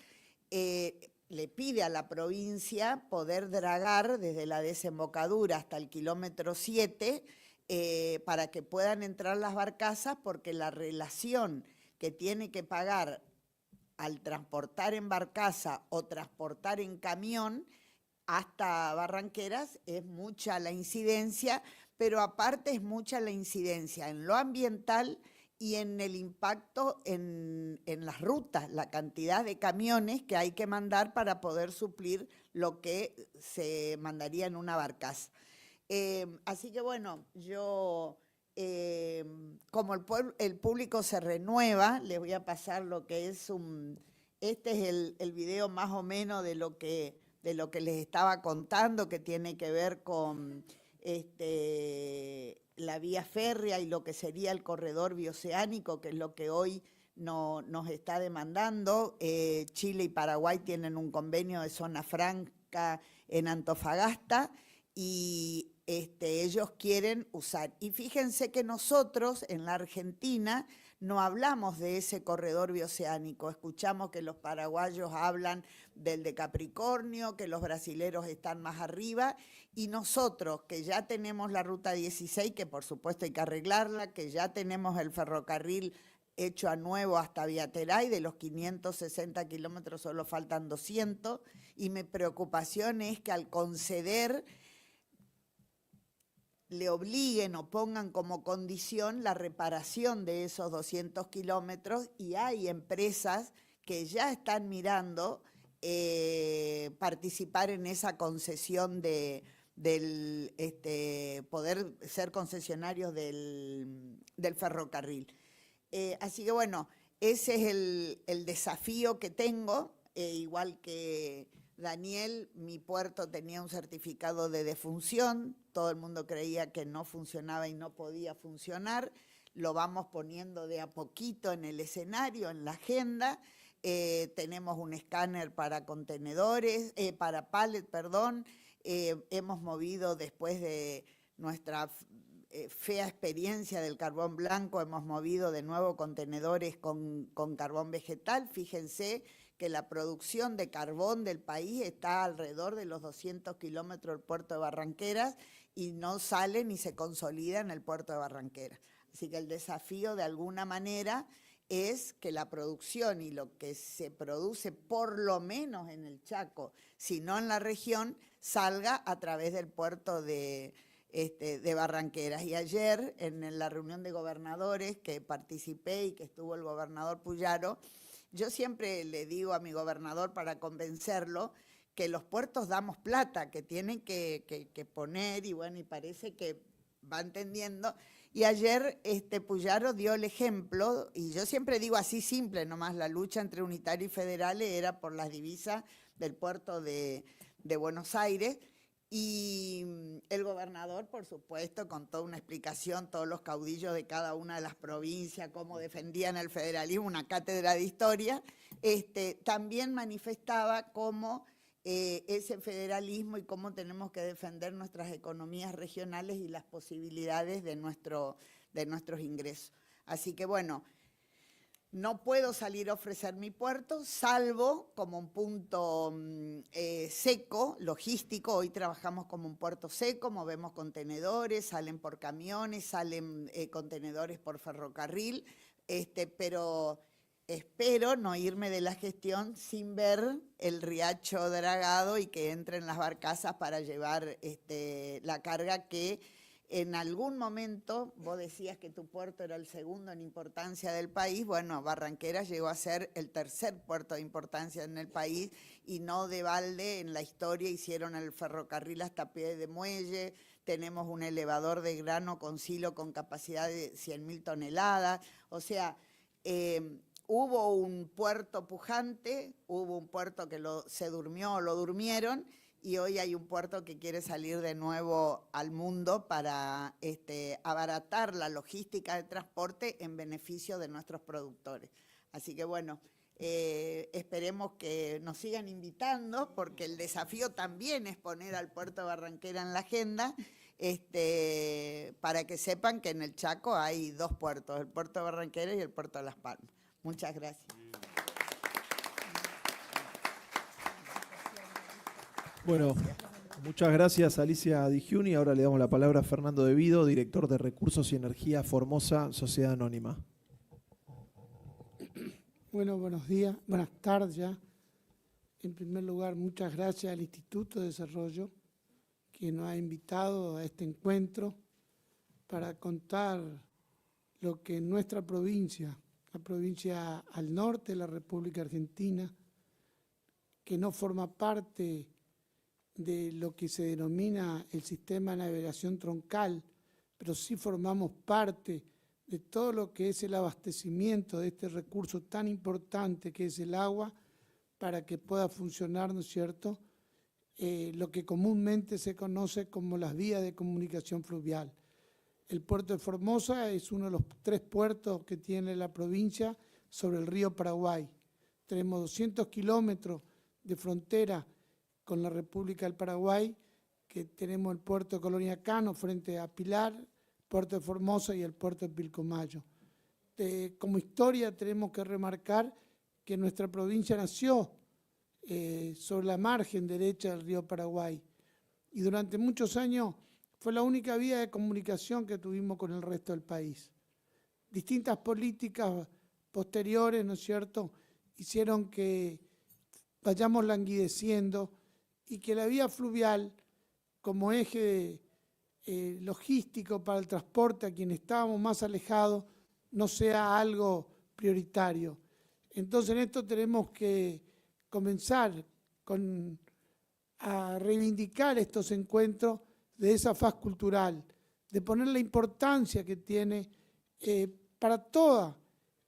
le pide a la provincia poder dragar desde la desembocadura hasta el kilómetro 7 para que puedan entrar las barcazas, porque la relación que tiene que pagar al transportar en barcaza o transportar en camión hasta Barranqueras es mucha la incidencia, pero aparte es mucha la incidencia en lo ambiental y en el impacto en las rutas, la cantidad de camiones que hay que mandar para poder suplir lo que se mandaría en una barcaza. Así que bueno, yo, como el público se renueva, les voy a pasar lo que es este es el video más o menos de lo que les estaba contando, que tiene que ver con la vía férrea y lo que sería el corredor bioceánico, que es lo que hoy nos está demandando. Chile y Paraguay tienen un convenio de zona franca logística en Antofagasta y ellos quieren usar. Y fíjense que nosotros en la Argentina no hablamos de ese corredor bioceánico. Escuchamos que los paraguayos hablan del de Capricornio, que los brasileros están más arriba, y nosotros que ya tenemos la Ruta 16, que por supuesto hay que arreglarla, que ya tenemos el ferrocarril hecho a nuevo hasta Viateray, de los 560 kilómetros solo faltan 200, y mi preocupación es que al conceder le obliguen o pongan como condición la reparación de esos 200 kilómetros, y hay empresas que ya están mirando participar en esa concesión del poder ser concesionarios del ferrocarril. Así que bueno, ese es el desafío que tengo, igual que Daniel, mi puerto tenía un certificado de defunción, todo el mundo creía que no funcionaba y no podía funcionar, lo vamos poniendo de a poquito en el escenario, en la agenda, tenemos un escáner para contenedores, para pallet, perdón, hemos movido después de nuestra fea experiencia del carbón blanco, hemos movido de nuevo contenedores con carbón vegetal. Fíjense que la producción de carbón del país está alrededor de los 200 kilómetros del puerto de Barranqueras y no sale ni se consolida en el puerto de Barranqueras. Así que el desafío de alguna manera es que la producción y lo que se produce por lo menos en el Chaco, si no en la región, salga a través del puerto de Barranqueras. Y ayer en la reunión de gobernadores que participé y que estuvo el gobernador Puyaro, yo siempre le digo a mi gobernador para convencerlo que los puertos damos plata, que tienen que poner, y bueno, y parece que va entendiendo. Y ayer Puyaro dio el ejemplo, y yo siempre digo así simple nomás, la lucha entre unitarios y federales era por las divisas del puerto de Buenos Aires, y el gobernador, por supuesto, con toda una explicación, todos los caudillos de cada una de las provincias, cómo defendían el federalismo, una cátedra de historia, también manifestaba cómo ese federalismo y cómo tenemos que defender nuestras economías regionales y las posibilidades de nuestros ingresos. Así que bueno, no puedo salir a ofrecer mi puerto, salvo como un punto seco, logístico. Hoy trabajamos como un puerto seco, movemos contenedores, salen por camiones, salen contenedores por ferrocarril, pero espero no irme de la gestión sin ver el riacho dragado y que entren las barcazas para llevar la carga que en algún momento, vos decías que tu puerto era el segundo en importancia del país, bueno, Barranqueras llegó a ser el tercer puerto de importancia en el país, y no de balde en la historia hicieron el ferrocarril hasta pie de muelle, tenemos un elevador de grano con silo con capacidad de 100.000 toneladas, o sea, hubo un puerto pujante, hubo un puerto que se durmió o lo durmieron, y hoy hay un puerto que quiere salir de nuevo al mundo para abaratar la logística de transporte en beneficio de nuestros productores. Así que bueno, esperemos que nos sigan invitando, porque el desafío también es poner al puerto de Barranquera en la agenda, para que sepan que en el Chaco hay dos puertos, el puerto de Barranquera y el puerto de Las Palmas. Muchas gracias. Bueno, muchas gracias Alicia Di Giuni. Ahora le damos la palabra a Fernando De Vido, director de Recursos y Energía Formosa, Sociedad Anónima. Bueno, buenos días, buenas tardes ya. En primer lugar, muchas gracias al Instituto de Desarrollo que nos ha invitado a este encuentro para contar lo que en nuestra provincia, la provincia al norte de la República Argentina, que no forma parte de lo que se denomina el sistema de navegación troncal, pero sí formamos parte de todo lo que es el abastecimiento de este recurso tan importante que es el agua, para que pueda funcionar, ¿no es cierto?, lo que comúnmente se conoce como las vías de comunicación fluvial. El puerto de Formosa es uno de los 3 puertos que tiene la provincia sobre el río Paraguay. Tenemos 200 kilómetros de frontera con la República del Paraguay, que tenemos el puerto de Colonia Cano frente a Pilar, puerto de Formosa y el puerto de Pilcomayo. Como historia tenemos que remarcar que nuestra provincia nació sobre la margen derecha del río Paraguay y durante muchos años fue la única vía de comunicación que tuvimos con el resto del país. Distintas políticas posteriores, ¿no es cierto?, hicieron que vayamos languideciendo y que la vía fluvial, como eje logístico para el transporte a quienes estábamos más alejados, no sea algo prioritario. Entonces en esto tenemos que comenzar a reivindicar estos encuentros de esa faz cultural, de poner la importancia que tiene para toda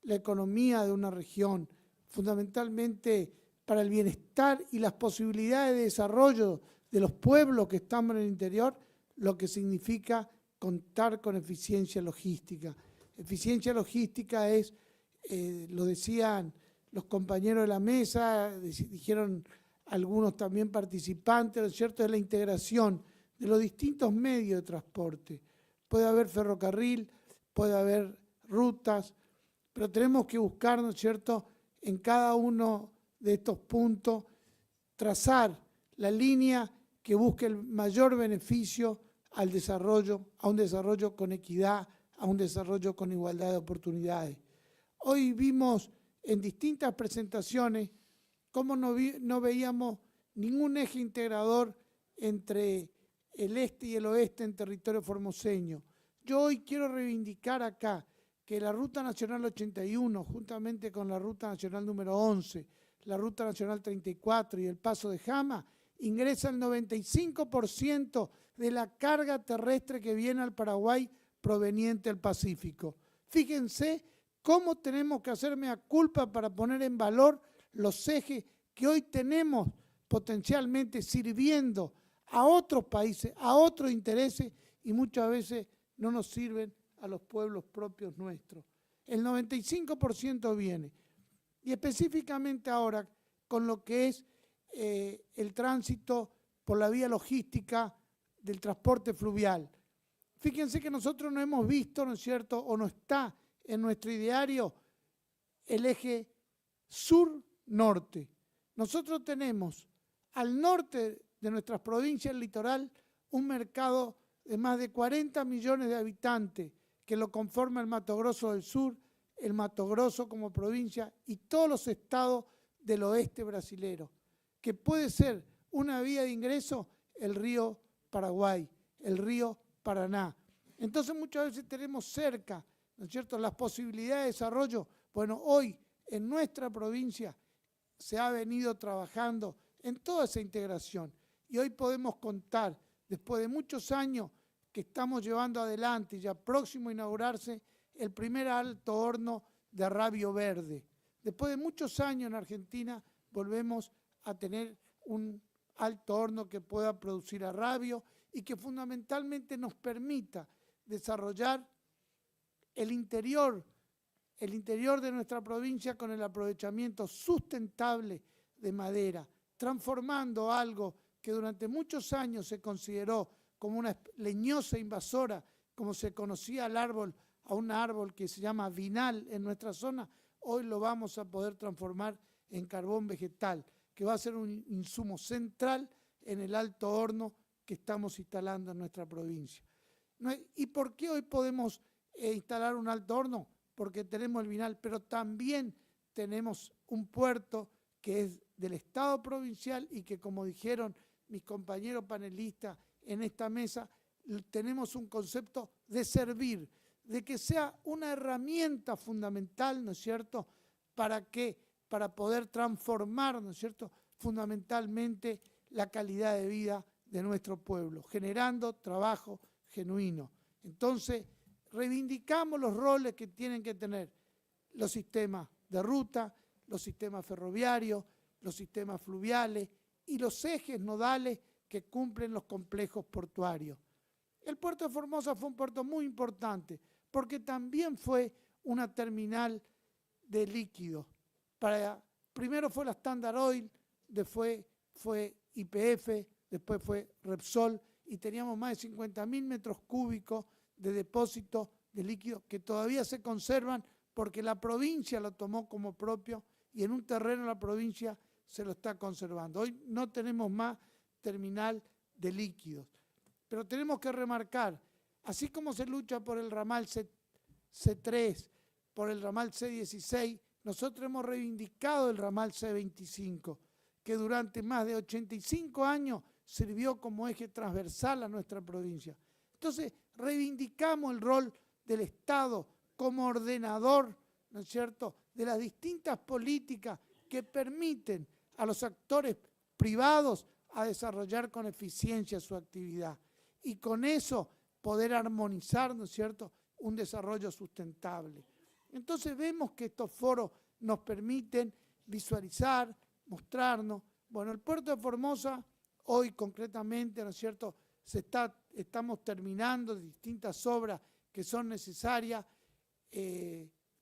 la economía de una región, fundamentalmente para el bienestar y las posibilidades de desarrollo de los pueblos que estamos en el interior, lo que significa contar con eficiencia logística. Eficiencia logística es, lo decían los compañeros de la mesa, dijeron algunos también participantes, ¿no es cierto?, es la integración de los distintos medios de transporte. Puede haber ferrocarril, puede haber rutas, pero tenemos que buscar, ¿no es cierto?, en cada uno de estos puntos, trazar la línea que busque el mayor beneficio al desarrollo, a un desarrollo con equidad, a un desarrollo con igualdad de oportunidades. Hoy vimos en distintas presentaciones cómo no veíamos ningún eje integrador entre el este y el oeste en territorio formoseño. Yo hoy quiero reivindicar acá que la Ruta Nacional 81, juntamente con la Ruta Nacional número 11, la Ruta Nacional 34 y el Paso de Jama, ingresa el 95% de la carga terrestre que viene al Paraguay proveniente del Pacífico. Fíjense cómo tenemos que hacer mea culpa para poner en valor los ejes que hoy tenemos potencialmente sirviendo a otros países, a otros intereses y muchas veces no nos sirven a los pueblos propios nuestros. El 95% viene. Y específicamente ahora con lo que es el tránsito por la vía logística del transporte fluvial. Fíjense que nosotros no hemos visto, ¿no es cierto?, o no está en nuestro ideario el eje sur-norte. Nosotros tenemos al norte de nuestras provincias, el litoral, un mercado de más de 40 millones de habitantes que lo conforma el Mato Grosso del Sur, el Mato Grosso como provincia y todos los estados del oeste brasilero, que puede ser una vía de ingreso el río Paraguay, el río Paraná. Entonces muchas veces tenemos cerca, ¿no es cierto?, las posibilidades de desarrollo. Bueno, hoy en nuestra provincia se ha venido trabajando en toda esa integración y hoy podemos contar, después de muchos años que estamos llevando adelante, ya próximo a inaugurarse, el primer alto horno de arrabio verde. Después de muchos años en Argentina volvemos a tener un alto horno que pueda producir arrabio y que fundamentalmente nos permita desarrollar el interior de nuestra provincia con el aprovechamiento sustentable de madera, transformando algo que durante muchos años se consideró como una leñosa invasora, como se conocía a un árbol que se llama vinal en nuestra zona, hoy lo vamos a poder transformar en carbón vegetal, que va a ser un insumo central en el alto horno que estamos instalando en nuestra provincia. ¿Y por qué hoy podemos instalar un alto horno? Porque tenemos el vinal, pero también tenemos un puerto que es del Estado provincial y que, como dijeron mis compañeros panelistas en esta mesa, tenemos un concepto de servir, de que sea una herramienta fundamental, ¿no es cierto?, para poder transformar, ¿no es cierto?, fundamentalmente la calidad de vida de nuestro pueblo, generando trabajo genuino. Entonces, reivindicamos los roles que tienen que tener los sistemas de ruta, los sistemas ferroviarios, los sistemas fluviales y los ejes nodales que cumplen los complejos portuarios. El puerto de Formosa fue un puerto muy importante porque también fue una terminal de líquidos. Primero fue la Standard Oil, después fue YPF, después fue Repsol, y teníamos más de 50.000 metros cúbicos de depósito de líquidos que todavía se conservan porque la provincia lo tomó como propio y en un terreno la provincia se lo está conservando. Hoy no tenemos más terminal de líquidos, pero tenemos que remarcar, así como se lucha por el ramal C3, por el ramal C16, nosotros hemos reivindicado el ramal C25, que durante más de 85 años sirvió como eje transversal a nuestra provincia. Entonces, reivindicamos el rol del Estado como ordenador, ¿no es cierto?, de las distintas políticas que permiten a los actores privados a desarrollar con eficiencia su actividad y con eso poder armonizar, ¿no es cierto?, un desarrollo sustentable. Entonces vemos que estos foros nos permiten visualizar, mostrarnos. Bueno, el puerto de Formosa, hoy concretamente, ¿no es cierto?, estamos terminando distintas obras que son necesarias,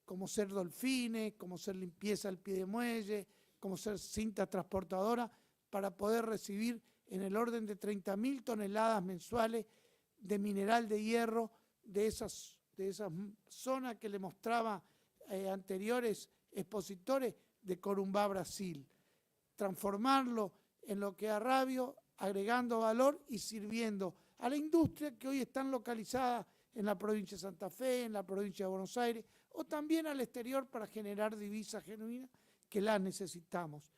como ser dolfines, como ser limpieza al pie de muelle, como ser cinta transportadora, para poder recibir en el orden de 30.000 toneladas mensuales de mineral de hierro de esas zonas que le mostraba anteriores expositores de Corumbá, Brasil. Transformarlo en lo que es Arrabio, agregando valor y sirviendo a la industria que hoy están localizadas en la provincia de Santa Fe, en la provincia de Buenos Aires, o también al exterior para generar divisas genuinas que las necesitamos.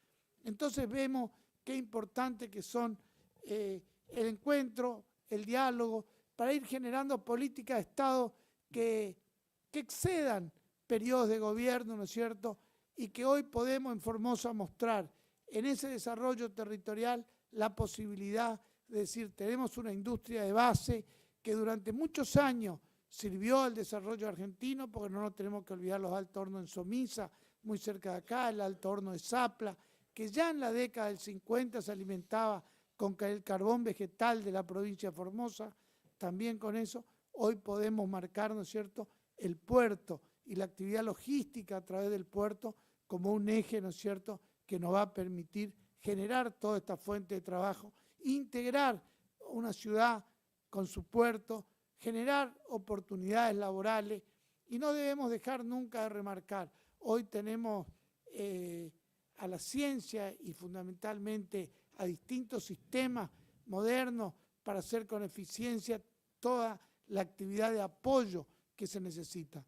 Entonces vemos qué importante que son el encuentro, el diálogo, para ir generando políticas de Estado que excedan periodos de gobierno, ¿no es cierto?, y que hoy podemos en Formosa mostrar en ese desarrollo territorial la posibilidad de decir, tenemos una industria de base que durante muchos años sirvió al desarrollo argentino, porque no nos tenemos que olvidar los altos hornos en Somisa, muy cerca de acá, el alto horno de Zapla, que ya en la década del 50 se alimentaba con el carbón vegetal de la provincia de Formosa. También con eso hoy podemos marcar, ¿no es cierto?, el puerto y la actividad logística a través del puerto como un eje, ¿no es cierto?, que nos va a permitir generar toda esta fuente de trabajo, integrar una ciudad con su puerto, generar oportunidades laborales, y no debemos dejar nunca de remarcar, hoy tenemos a la ciencia y fundamentalmente a distintos sistemas modernos para hacer con eficiencia toda la actividad de apoyo que se necesita.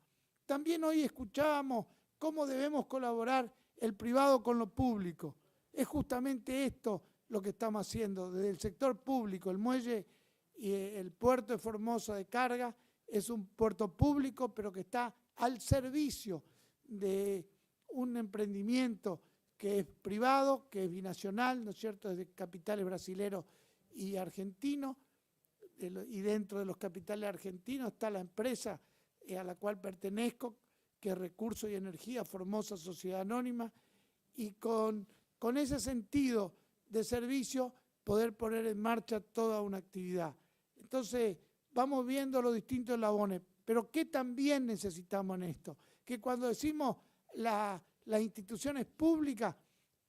También hoy escuchábamos cómo debemos colaborar el privado con lo público. Es justamente esto lo que estamos haciendo desde el sector público. El muelle y el puerto de Formosa de carga es un puerto público, pero que está al servicio de un emprendimiento que es privado, que es binacional, ¿no es cierto?, desde capitales brasileños y argentinos, y dentro de los capitales argentinos está la empresa a la cual pertenezco, que es Recursos y Energía Formosa Sociedad Anónima, y con ese sentido de servicio poder poner en marcha toda una actividad. Entonces, vamos viendo los distintos eslabones, pero ¿qué también necesitamos en esto? Que cuando decimos las instituciones públicas,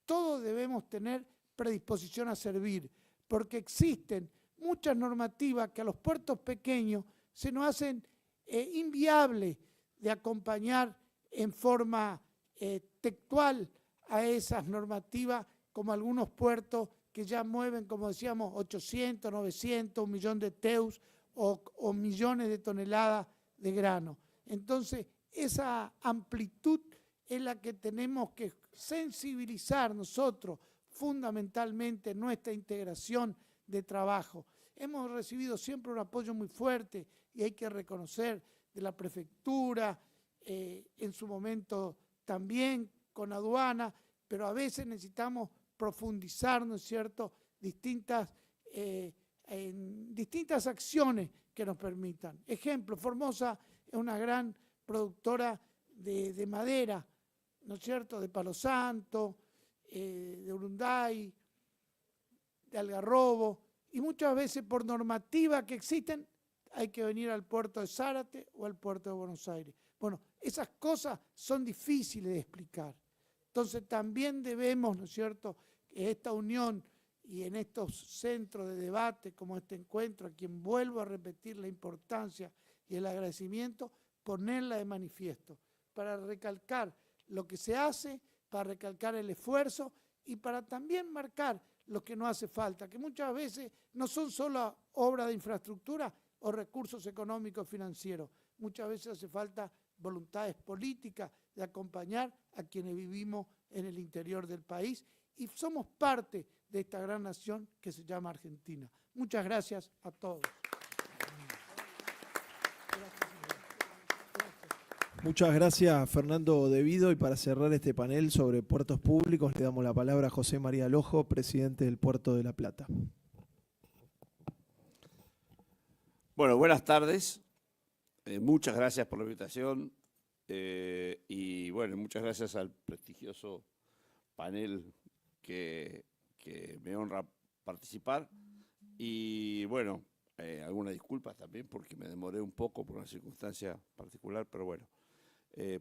todos debemos tener predisposición a servir, porque existen muchas normativas que a los puertos pequeños se nos hacen inviables de acompañar en forma textual a esas normativas, como algunos puertos que ya mueven, como decíamos, 800, 900, 1 millón de teus o millones de toneladas de grano. Entonces, esa amplitud es la que tenemos que sensibilizar nosotros, fundamentalmente en nuestra integración de trabajo. Hemos recibido siempre un apoyo muy fuerte y hay que reconocer de la prefectura, en su momento también con aduana, pero a veces necesitamos profundizar, ¿no es cierto?, distintas acciones que nos permitan. Ejemplo, Formosa es una gran productora de madera, ¿no es cierto?, de Palo Santo, de Urunday, de Algarrobo, y muchas veces por normativas que existen hay que venir al puerto de Zárate o al puerto de Buenos Aires. Bueno, esas cosas son difíciles de explicar. Entonces también debemos, ¿no es cierto?, que esta unión y en estos centros de debate como este encuentro, a quien vuelvo a repetir la importancia y el agradecimiento, ponerla de manifiesto, para recalcar lo que se hace, para recalcar el esfuerzo y para también marcar lo que no hace falta, que muchas veces no son solo obras de infraestructura o recursos económicos financieros, muchas veces hace falta voluntades políticas de acompañar a quienes vivimos en el interior del país y somos parte de esta gran nación que se llama Argentina. Muchas gracias a todos. Muchas gracias, Fernando Devido. Y para cerrar este panel sobre puertos públicos, le damos la palabra a José María Lojo, presidente del Puerto de La Plata. Bueno, buenas tardes. Muchas gracias por la invitación y bueno, muchas gracias al prestigioso panel que me honra participar. Y bueno, algunas disculpas también porque me demoré un poco por una circunstancia particular, pero bueno.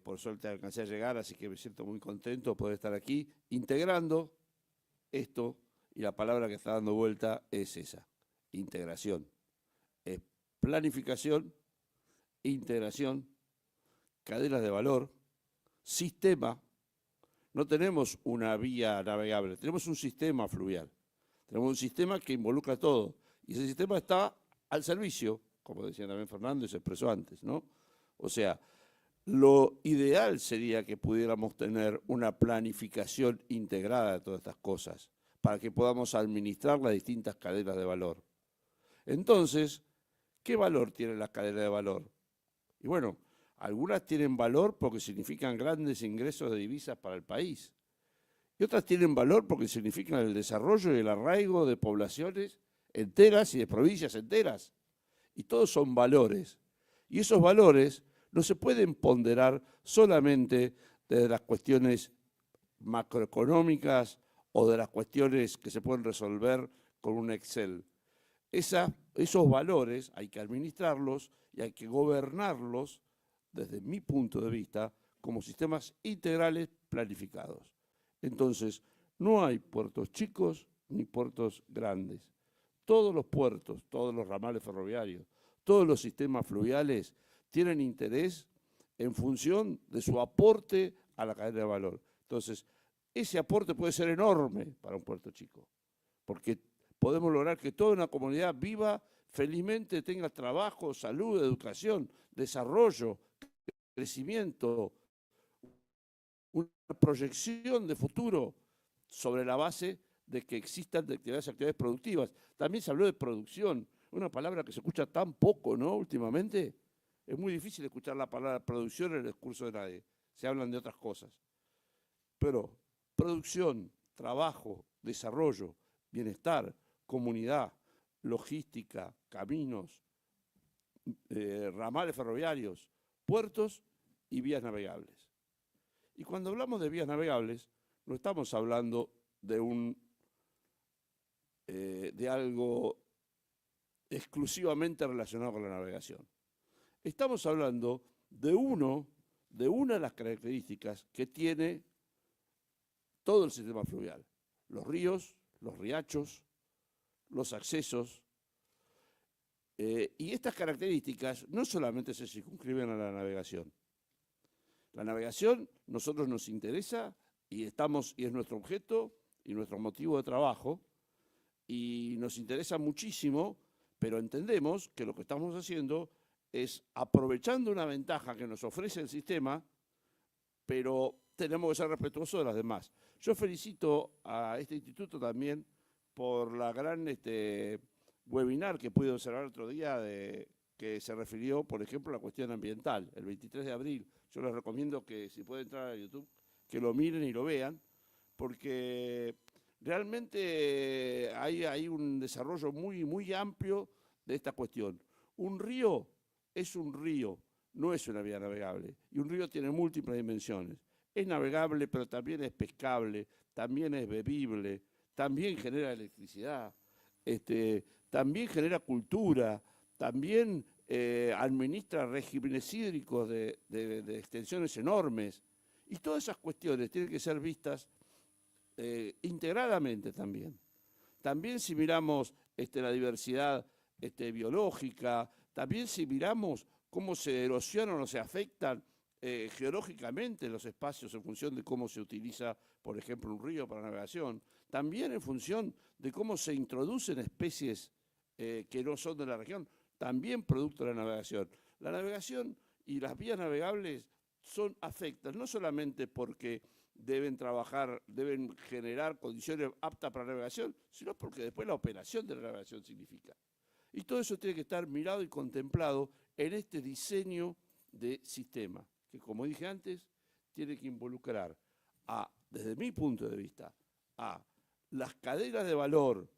Por suerte alcancé a llegar, así que me siento muy contento de poder estar aquí integrando esto, y la palabra que está dando vuelta es esa, integración. Es planificación, integración, cadenas de valor, sistema. No tenemos una vía navegable, tenemos un sistema fluvial. Tenemos un sistema que involucra todo, y ese sistema está al servicio, como decía también Fernando y se expresó antes, ¿no? O sea, lo ideal sería que pudiéramos tener una planificación integrada de todas estas cosas para que podamos administrar las distintas cadenas de valor. Entonces, ¿qué valor tienen las cadenas de valor? Y bueno, algunas tienen valor porque significan grandes ingresos de divisas para el país. Y otras tienen valor porque significan el desarrollo y el arraigo de poblaciones enteras y de provincias enteras. Y todos son valores. Y esos valores no se pueden ponderar solamente de las cuestiones macroeconómicas o de las cuestiones que se pueden resolver con un Excel. Esos valores hay que administrarlos y hay que gobernarlos, desde mi punto de vista, como sistemas integrales planificados. Entonces, no hay puertos chicos ni puertos grandes. Todos los puertos, todos los ramales ferroviarios, todos los sistemas fluviales tienen interés en función de su aporte a la cadena de valor. Entonces, ese aporte puede ser enorme para un puerto chico, porque podemos lograr que toda una comunidad viva felizmente, tenga trabajo, salud, educación, desarrollo, crecimiento, una proyección de futuro sobre la base de que existan actividades productivas. También se habló de producción, una palabra que se escucha tan poco, ¿no?, últimamente. Es muy difícil escuchar la palabra producción en el discurso de nadie. Se hablan de otras cosas. Pero producción, trabajo, desarrollo, bienestar, comunidad, logística, caminos, ramales ferroviarios, puertos y vías navegables. Y cuando hablamos de vías navegables, no estamos hablando de algo exclusivamente relacionado con la navegación. Estamos hablando de una de las características que tiene todo el sistema fluvial. Los ríos, los riachos, los accesos. Y estas características no solamente se circunscriben a la navegación. La navegación a nosotros nos interesa y es nuestro objeto y nuestro motivo de trabajo, y nos interesa muchísimo, pero entendemos que lo que estamos haciendo es aprovechando una ventaja que nos ofrece el sistema, pero tenemos que ser respetuosos de las demás. Yo felicito a este instituto también por la gran webinar que pude observar el otro día, que se refirió, por ejemplo, a la cuestión ambiental, el 23 de abril. Yo les recomiendo que, si pueden entrar a YouTube, que lo miren y lo vean, porque realmente hay un desarrollo muy, muy amplio de esta cuestión. Un río es un río, no es una vía navegable. Y un río tiene múltiples dimensiones. Es navegable, pero también es pescable, también es bebible, también genera electricidad, también genera cultura, también administra regímenes hídricos de extensiones enormes. Y todas esas cuestiones tienen que ser vistas integradamente también. también si miramos la diversidad biológica, también si miramos cómo se erosionan o se afectan geológicamente los espacios en función de cómo se utiliza, por ejemplo, un río para navegación, también en función de cómo se introducen especies que no son de la región, también producto de la navegación. La navegación y las vías navegables afectan no solamente porque deben generar condiciones aptas para la navegación, sino porque después la operación de la navegación significa. Y todo eso tiene que estar mirado y contemplado en este diseño de sistema, que como dije antes, tiene que involucrar desde mi punto de vista, a las cadenas de valor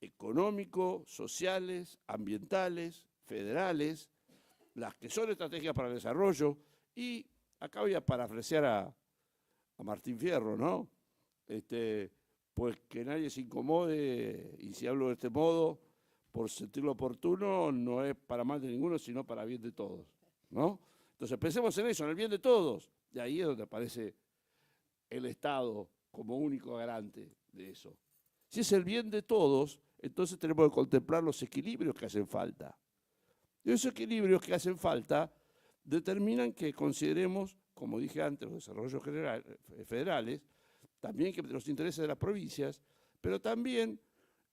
económico, sociales, ambientales, federales, las que son estrategias para el desarrollo, y acá voy a parafrasear a Martín Fierro, ¿no? Pues que nadie se incomode, y si hablo de este modo, por sentirlo oportuno, no es para mal de ninguno, sino para bien de todos, ¿no? Entonces pensemos en eso, en el bien de todos, y ahí es donde aparece el Estado como único garante de eso. Si es el bien de todos, entonces tenemos que contemplar los equilibrios que hacen falta. Y esos equilibrios que hacen falta determinan que consideremos, como dije antes, los desarrollos federales, también que los intereses de las provincias, pero también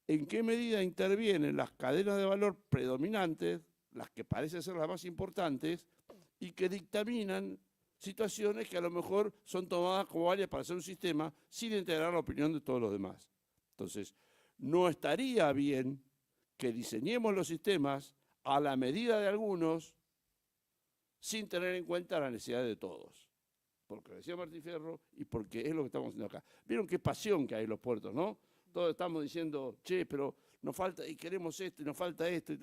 en qué medida intervienen las cadenas de valor predominantes, las que parecen ser las más importantes, y que dictaminan situaciones que a lo mejor son tomadas como válidas para hacer un sistema sin integrar la opinión de todos los demás. Entonces, no estaría bien que diseñemos los sistemas a la medida de algunos sin tener en cuenta la necesidad de todos. Porque lo decía Martín Fierro y porque es lo que estamos haciendo acá. ¿Vieron qué pasión que hay en los puertos, no? Todos estamos diciendo, che, pero nos falta, y queremos esto, y nos falta esto,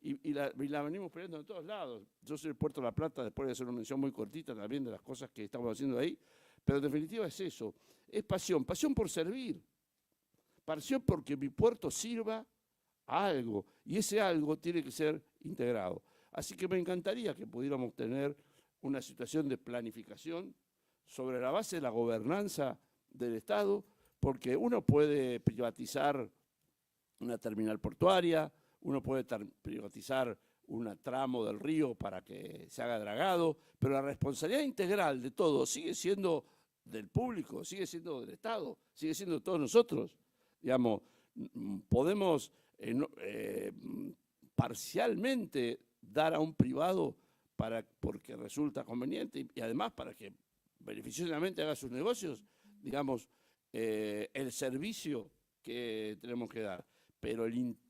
y la venimos peleando en todos lados. Yo soy del Puerto de La Plata, después de hacer una mención muy cortita también de las cosas que estamos haciendo ahí, pero en definitiva es eso, es pasión por servir, pasión porque mi puerto sirva a algo, y ese algo tiene que ser integrado. Así que me encantaría que pudiéramos tener una situación de planificación sobre la base de la gobernanza del Estado, porque uno puede privatizar una terminal portuaria, uno puede privatizar un tramo del río para que se haga dragado, pero la responsabilidad integral de todo sigue siendo del público, sigue siendo del Estado, sigue siendo de todos nosotros. Digamos, podemos parcialmente dar a un privado porque resulta conveniente y además para que beneficiosamente haga sus negocios, digamos, el servicio que tenemos que dar. Pero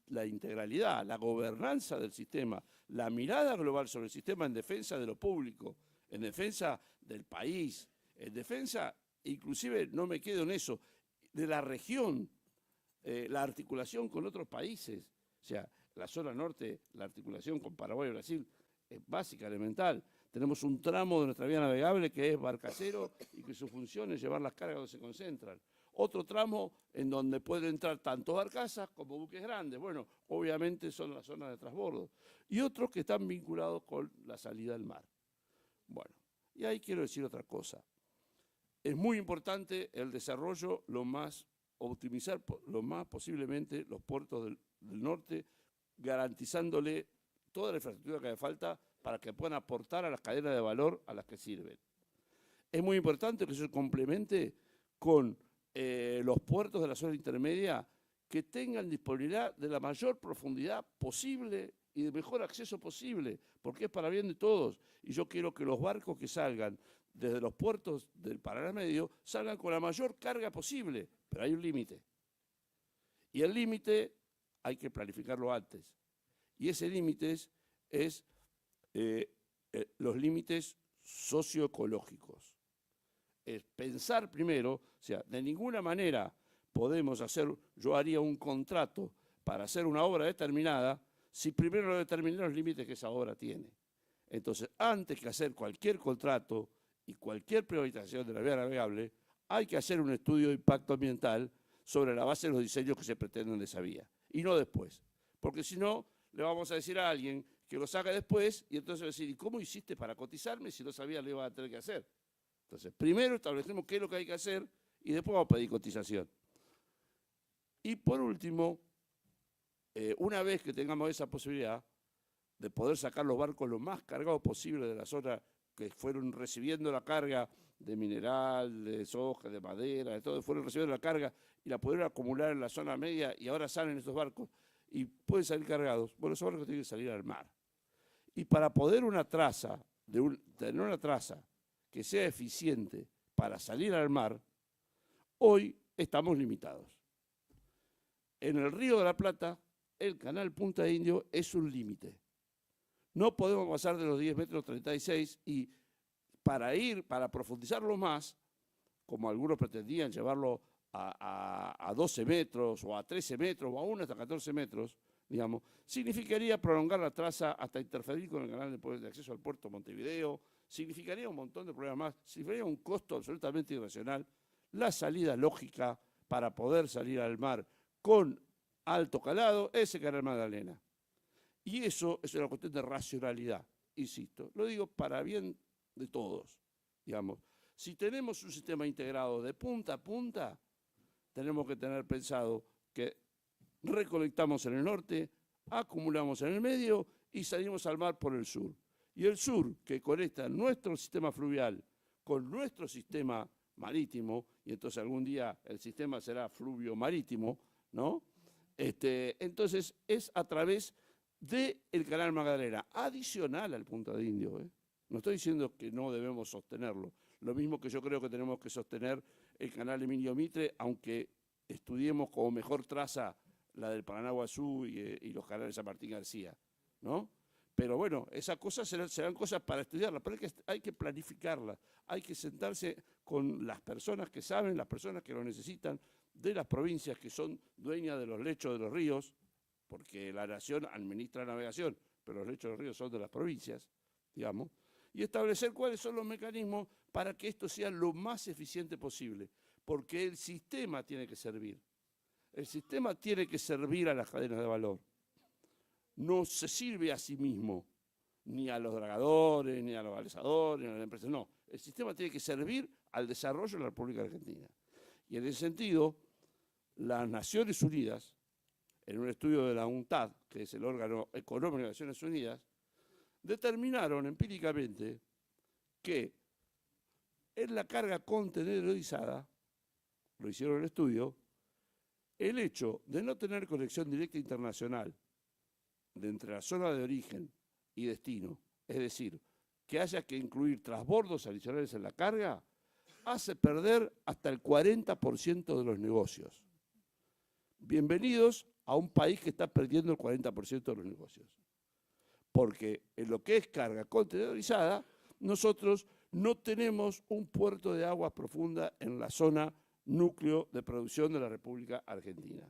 la integralidad, la gobernanza del sistema, la mirada global sobre el sistema en defensa de lo público, en defensa del país, en defensa, inclusive no me quedo en eso, de la región, la articulación con otros países, o sea, la zona norte, la articulación con Paraguay y Brasil es básica, elemental. Tenemos un tramo de nuestra vía navegable que es barcacero y que su función es llevar las cargas donde se concentran. Otro tramo en donde pueden entrar tanto barcazas como buques grandes. Bueno, obviamente son las zonas de transbordo. Y otros que están vinculados con la salida del mar. Bueno, y ahí quiero decir otra cosa. Es muy importante el desarrollo, optimizar lo más posiblemente los puertos del norte, garantizándole toda la infraestructura que hace falta para que puedan aportar a las cadenas de valor a las que sirven. Es muy importante que eso se complemente con los puertos de la zona intermedia que tengan disponibilidad de la mayor profundidad posible y de mejor acceso posible, porque es para bien de todos. Y yo quiero que los barcos que salgan desde los puertos del Paraná Medio salgan con la mayor carga posible, pero hay un límite. Y el límite hay que planificarlo antes. Y ese límite es los límites socioecológicos. Es pensar primero, o sea, de ninguna manera podemos yo haría un contrato para hacer una obra determinada si primero no determiné los límites que esa obra tiene. Entonces, antes que hacer cualquier contrato y cualquier privatización de la vía navegable, hay que hacer un estudio de impacto ambiental sobre la base de los diseños que se pretenden de esa vía, y no después. Porque si no, le vamos a decir a alguien que lo saca después y entonces va a decir, ¿y cómo hiciste para cotizarme si no sabía lo que iba a tener que hacer? Entonces, primero establecemos qué es lo que hay que hacer y después vamos a pedir cotización. Y por último, una vez que tengamos esa posibilidad de poder sacar los barcos lo más cargados posible de la zona que fueron recibiendo la carga de mineral, de soja, de madera, de todo, fueron recibiendo la carga y la pudieron acumular en la zona media y ahora salen estos barcos y pueden salir cargados. Bueno, esos barcos tienen que salir al mar. Y para poder tener una traza que sea eficiente para salir al mar, hoy estamos limitados. En el Río de la Plata, el canal Punta Indio es un límite. No podemos pasar de los 10 metros 36 y para profundizarlo más, como algunos pretendían llevarlo a 12 metros o a 13 metros o aún hasta 14 metros, digamos, significaría prolongar la traza hasta interferir con el canal de acceso al puerto de Montevideo, significaría un montón de problemas más, significaría un costo absolutamente irracional. La salida lógica para poder salir al mar con alto calado es el canal Magdalena. Y eso es una cuestión de racionalidad, insisto. Lo digo para bien de todos, digamos. Si tenemos un sistema integrado de punta a punta, tenemos que tener pensado que recolectamos en el norte, acumulamos en el medio y salimos al mar por el sur. Y el sur, que conecta nuestro sistema fluvial con nuestro sistema marítimo, y entonces algún día el sistema será fluvio-marítimo, ¿no? Entonces es a través del canal Magdalena, adicional al Punta de Indio. No estoy diciendo que no debemos sostenerlo. Lo mismo que yo creo que tenemos que sostener el canal Emilio Mitre, aunque estudiemos como mejor traza la del Paranaguazú y los canales San Martín García, ¿no? Pero bueno, esas cosas serán cosas para estudiarlas, pero hay que planificarlas, hay que sentarse con las personas que saben, las personas que lo necesitan, de las provincias que son dueñas de los lechos de los ríos, porque la nación administra la navegación, pero los lechos de los ríos son de las provincias, digamos, y establecer cuáles son los mecanismos para que esto sea lo más eficiente posible, porque el sistema tiene que servir. El sistema tiene que servir a las cadenas de valor. No se sirve a sí mismo, ni a los dragadores, ni a los balizadores, ni a las empresas. No, el sistema tiene que servir al desarrollo de la República Argentina. Y en ese sentido, las Naciones Unidas, en un estudio de la UNCTAD, que es el órgano económico de las Naciones Unidas, determinaron empíricamente que en la carga contenedorizada, lo hicieron en el estudio, el hecho de no tener conexión directa internacional de entre la zona de origen y destino, es decir, que haya que incluir transbordos adicionales en la carga, hace perder hasta el 40% de los negocios. Bienvenidos a un país que está perdiendo el 40% de los negocios. Porque en lo que es carga contenedorizada, nosotros no tenemos un puerto de aguas profundas en la zona núcleo de producción de la República Argentina.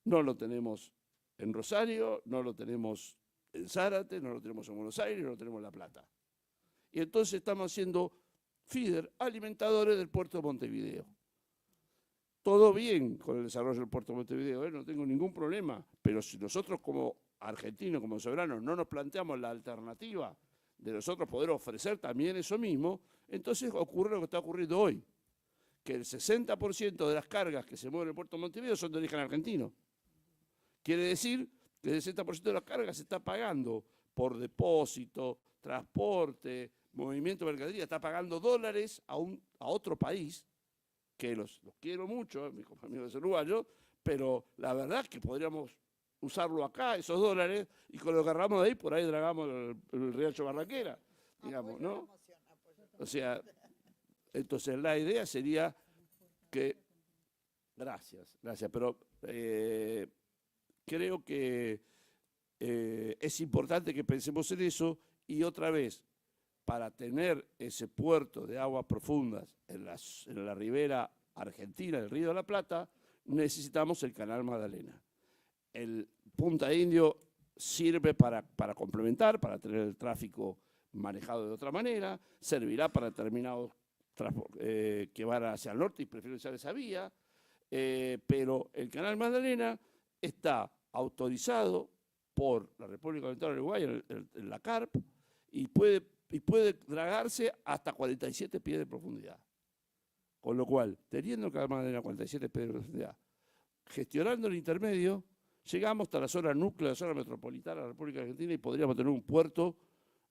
No lo tenemos en Rosario, no lo tenemos en Zárate, no lo tenemos en Buenos Aires, no lo tenemos en La Plata. Y entonces estamos haciendo feeder, alimentadores del puerto de Montevideo. Todo bien con el desarrollo del puerto de Montevideo, no tengo ningún problema, pero si nosotros como argentinos, como soberanos, no nos planteamos la alternativa de nosotros poder ofrecer también eso mismo, entonces ocurre lo que está ocurriendo hoy, que el 60% de las cargas que se mueven en el puerto de Montevideo son de origen argentino. Quiere decir que el 60% de las cargas se está pagando por depósito, transporte, movimiento de mercadería, está pagando dólares a otro país, que los quiero mucho, mis compañeros uruguayos, pero la verdad es que podríamos usarlo acá, esos dólares, y con lo que agarramos de ahí, por ahí dragamos el Riacho Barranquera, digamos, ¿no? O sea, entonces la idea sería que, gracias, pero creo que es importante que pensemos en eso y otra vez, para tener ese puerto de aguas profundas en la ribera argentina del Río de la Plata, necesitamos el canal Magdalena. El Punta Indio sirve para complementar, para tener el tráfico manejado de otra manera, servirá para determinados que van hacia el norte y prefieren usar esa vía, pero el canal Magdalena está autorizado por la República Oriental del Uruguay en la CARP y puede dragarse hasta 47 pies de profundidad. Con lo cual, teniendo el canal Magdalena a 47 pies de profundidad, gestionando el intermedio, llegamos hasta la zona núcleo, la zona metropolitana de la República Argentina y podríamos tener un puerto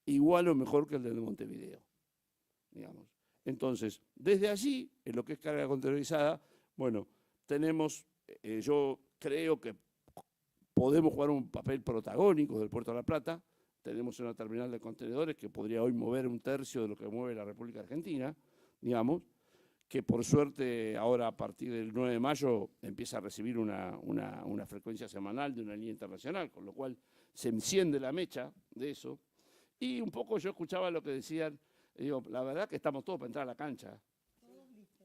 igual o mejor que el de Montevideo, digamos. Entonces, desde allí, en lo que es carga contenedorizada, bueno, tenemos, yo creo que podemos jugar un papel protagónico del Puerto de la Plata. Tenemos una terminal de contenedores que podría hoy mover 1/3 de lo que mueve la República Argentina, digamos, que por suerte ahora a partir del 9 de mayo empieza a recibir una frecuencia semanal de una línea internacional, con lo cual se enciende la mecha de eso. Y un poco yo escuchaba lo que decían, digo, la verdad que estamos todos para entrar a la cancha.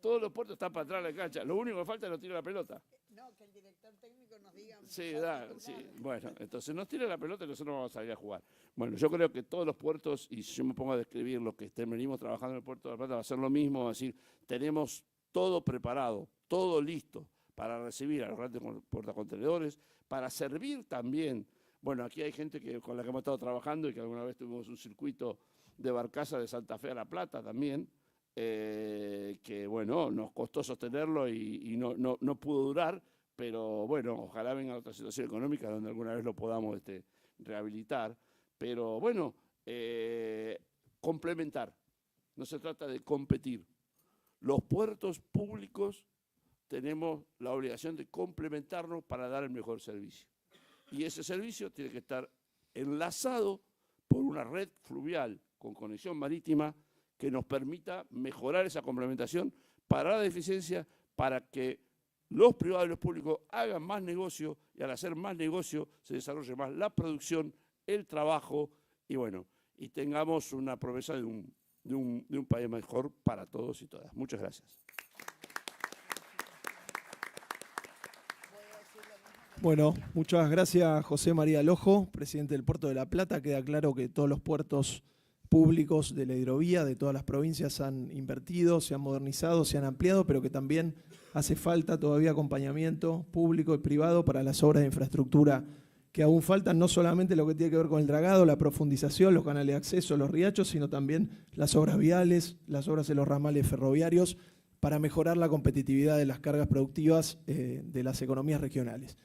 Todos los puertos están para entrar a la cancha, lo único que falta es no tirar la pelota. No, que el director técnico nos diga. Sí, sí, bueno, entonces nos tira la pelota y nosotros vamos a salir a jugar. Bueno, yo creo que todos los puertos, y si yo me pongo a describir lo que venimos trabajando en el Puerto de la Plata, va a ser lo mismo, es decir, tenemos todo preparado, todo listo para recibir a los grandes portacontenedores, para servir también. Bueno, aquí hay gente con la que hemos estado trabajando y que alguna vez tuvimos un circuito de barcaza de Santa Fe a La Plata también, que bueno, nos costó sostenerlo y no pudo durar, pero bueno, ojalá venga otra situación económica donde alguna vez lo podamos rehabilitar. Pero bueno, complementar, no se trata de competir. Los puertos públicos tenemos la obligación de complementarnos para dar el mejor servicio. Y ese servicio tiene que estar enlazado por una red fluvial con conexión marítima que nos permita mejorar esa complementación para la eficiencia, para que los privados y los públicos hagan más negocio y al hacer más negocio se desarrolle más la producción, el trabajo y bueno, y tengamos una promesa de un país mejor para todos y todas. Muchas gracias. Bueno, muchas gracias José María Lojo, presidente del Puerto de La Plata. Queda claro que todos los puertos públicos de la hidrovía de todas las provincias han invertido, se han modernizado, se han ampliado, pero que también hace falta todavía acompañamiento público y privado para las obras de infraestructura que aún faltan, no solamente lo que tiene que ver con el dragado, la profundización, los canales de acceso, los riachos, sino también las obras viales, las obras en los ramales ferroviarios, para mejorar la competitividad de las cargas productivas de las economías regionales.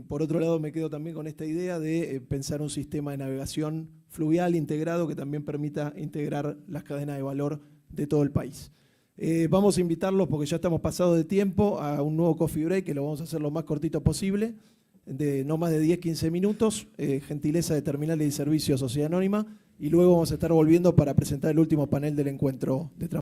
Por otro lado, me quedo también con esta idea de pensar un sistema de navegación fluvial integrado que también permita integrar las cadenas de valor de todo el país. Vamos a invitarlos, porque ya estamos pasados de tiempo, a un nuevo coffee break, que lo vamos a hacer lo más cortito posible, de no más de 10-15 minutos, gentileza de Terminales y Servicios Sociedad Anónima, y luego vamos a estar volviendo para presentar el último panel del encuentro de transporte.